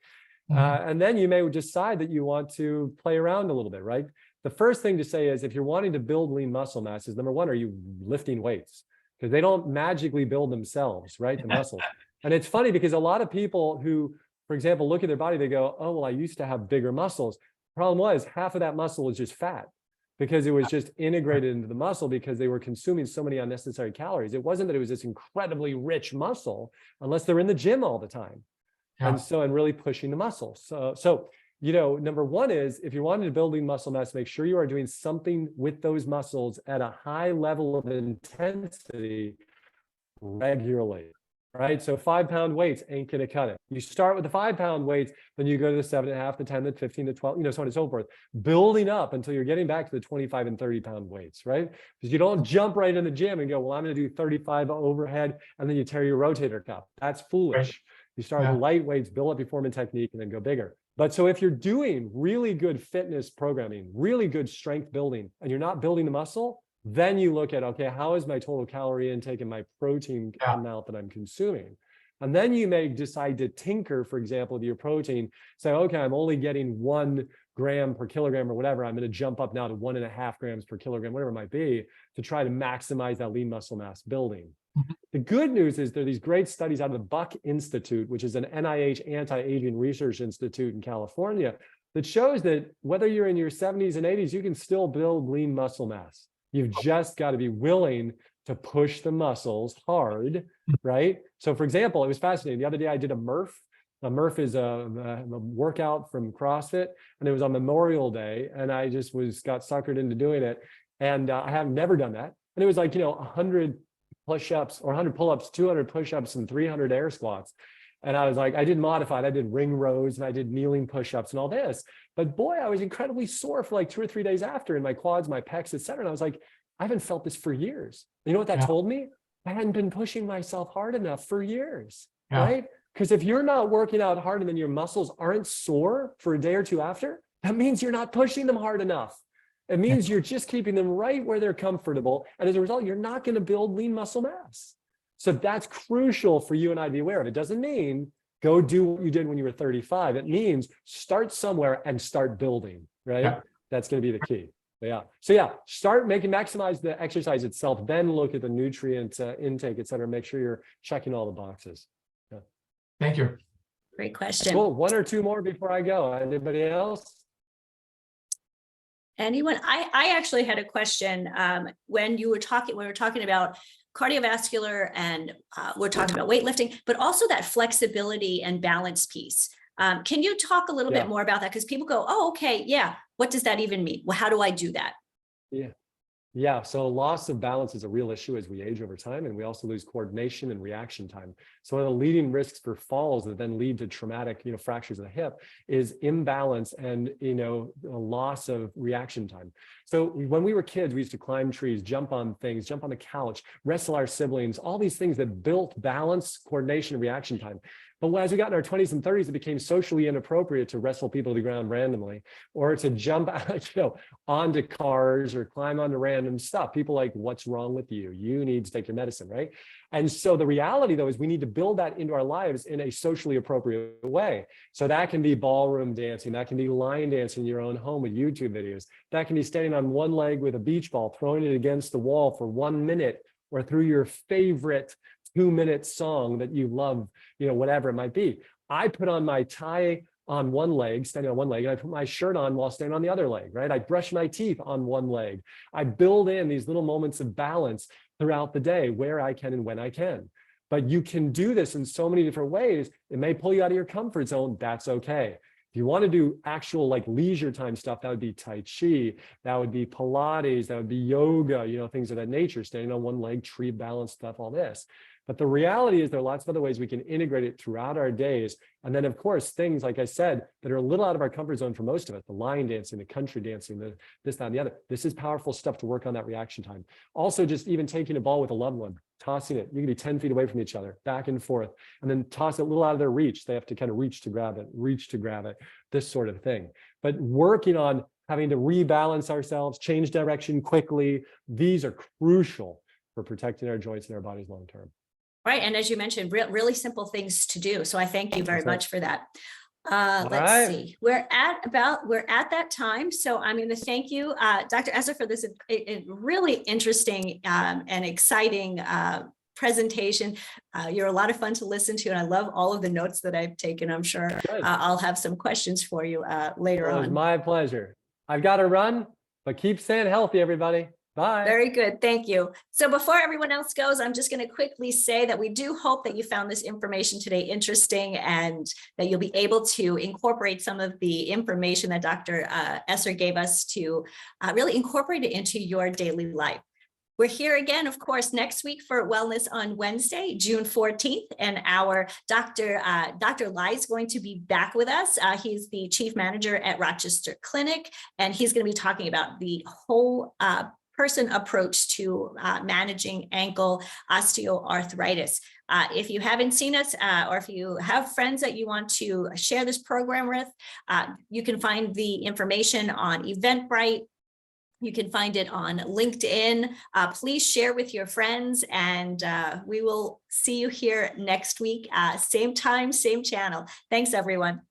And then you may decide that you want to play around a little bit, right? The first thing to say is if you're wanting to build lean muscle mass is number one, are you lifting weights? Because they don't magically build themselves, right? The muscles. And it's funny because a lot of people who, for example, look at their body, they go, oh, well, I used to have bigger muscles. Problem was half of that muscle was just fat because it was just integrated into the muscle because they were consuming so many unnecessary calories. It wasn't that it was this incredibly rich muscle unless they're in the gym all the time. And really pushing the muscle. So, you know, number one is if you're wanting to build lean muscle mass, make sure you are doing something with those muscles at a high level of intensity regularly. Right. So 5-pound weights ain't going to cut it. You start with the 5-pound weights, then you go to the 7.5, the 10, the 15, the 12, you know, so on and so forth, building up until you're getting back to the 25 and 30-pound weights, right? Because you don't jump right in the gym and go, well, I'm going to do 35 overhead, and then you tear your rotator cuff. That's foolish. Right. You start with light weights, build up your form and technique, and then go bigger. But so if you're doing really good fitness programming, really good strength building, and you're not building the muscle, then you look at, okay, how is my total calorie intake and my protein amount that I'm consuming? And then you may decide to tinker, for example, with your protein, say, okay, I'm only getting 1 gram per kilogram or whatever. I'm going to jump up now to 1.5 grams per kilogram, whatever it might be, to try to maximize that lean muscle mass building. The good news is there are these great studies out of the Buck Institute, which is an NIH anti-aging research institute in California, that shows that whether you're in your 70s and 80s, you can still build lean muscle mass. You've just got to be willing to push the muscles hard, right? So for example, it was fascinating. The other day I did a Murph. A Murph is a workout from CrossFit, and it was on Memorial Day, and I just got suckered into doing it. And I have never done that. And it was like, you know, 100 push-ups or 100 pull-ups, 200 push-ups, and 300 air squats. And I was like, I did modified, I did ring rows, and I did kneeling push-ups and all this. But boy, I was incredibly sore for like 2 or 3 days after in my quads, my pecs, et cetera. And I was like, I haven't felt this for years. You know what that told me? I hadn't been pushing myself hard enough for years, right? Because if you're not working out hard and then your muscles aren't sore for a day or two after, that means you're not pushing them hard enough. It means you're just keeping them right where they're comfortable. And as a result, you're not going to build lean muscle mass. So that's crucial for you and I to be aware of. It doesn't mean go do what you did when you were 35. It means start somewhere and start building, right? That's going to be the key. So start maximize the exercise itself, then look at the nutrient intake, et cetera. Make sure you're checking all the boxes. Thank you. Great question. Cool. 1 or 2 more before I go. Anybody else? Anyone? I actually had a question when we were talking about cardiovascular and we're talking about weightlifting, but also that flexibility and balance piece. Can you talk a little bit more about that? Because people go, oh, okay, yeah. What does that even mean? Well, how do I do that? Yeah. So loss of balance is a real issue as we age over time, and we also lose coordination and reaction time. So one of the leading risks for falls that then lead to traumatic, fractures of the hip is imbalance and, a loss of reaction time. So when we were kids, we used to climb trees, jump on things, jump on the couch, wrestle our siblings, all these things that built balance, coordination, and reaction time. But as we got in our 20s and 30s, it became socially inappropriate to wrestle people to the ground randomly, or to jump out, onto cars or climb onto random stuff. People like, what's wrong with you? You need to take your medicine, right? And so the reality, though, is we need to build that into our lives in a socially appropriate way. So that can be ballroom dancing, that can be line dancing in your own home with YouTube videos, that can be standing on one leg with a beach ball, throwing it against the wall for 1 minute, or through your favorite 2-minute song that you love, whatever it might be. I put on my tie on one leg, standing on one leg, and I put my shirt on while standing on the other leg, right? I brush my teeth on one leg. I build in these little moments of balance throughout the day where I can and when I can. But you can do this in so many different ways. It may pull you out of your comfort zone. That's okay. If you want to do actual like leisure time stuff, that would be Tai Chi, that would be Pilates, that would be yoga, things of that nature, standing on one leg, tree balance stuff, all this. But the reality is there are lots of other ways we can integrate it throughout our days. And then, of course, things, like I said, that are a little out of our comfort zone for most of us, the line dancing, the country dancing, the this, that, and the other. This is powerful stuff to work on that reaction time. Also, just even taking a ball with a loved one, tossing it. You can be 10 feet away from each other, back and forth, and then toss it a little out of their reach. They have to kind of reach to grab it, this sort of thing. But working on having to rebalance ourselves, change direction quickly, these are crucial for protecting our joints and our bodies long term. Right. And as you mentioned, really simple things to do. So I thank you very much for that. Let's see, we're at that time. So I'm going to thank you, Dr. Esser, for this really interesting and exciting presentation. You're a lot of fun to listen to, and I love all of the notes that I've taken. I'm sure I'll have some questions for you later on. It was my pleasure. I've got to run, but keep staying healthy, everybody. Bye. Very good. Thank you. So before everyone else goes, I'm just going to quickly say that we do hope that you found this information today interesting and that you'll be able to incorporate some of the information that Dr. Esser gave us to really incorporate it into your daily life. We're here again, of course, next week for Wellness on Wednesday, June 14th, and our Dr. Lai is going to be back with us. He's the chief manager at Rochester Clinic, and he's going to be talking about the whole person approach to managing ankle osteoarthritis. If you haven't seen us, or if you have friends that you want to share this program with, you can find the information on Eventbrite. You can find it on LinkedIn. Please share with your friends, and we will see you here next week. Same time, same channel. Thanks, everyone.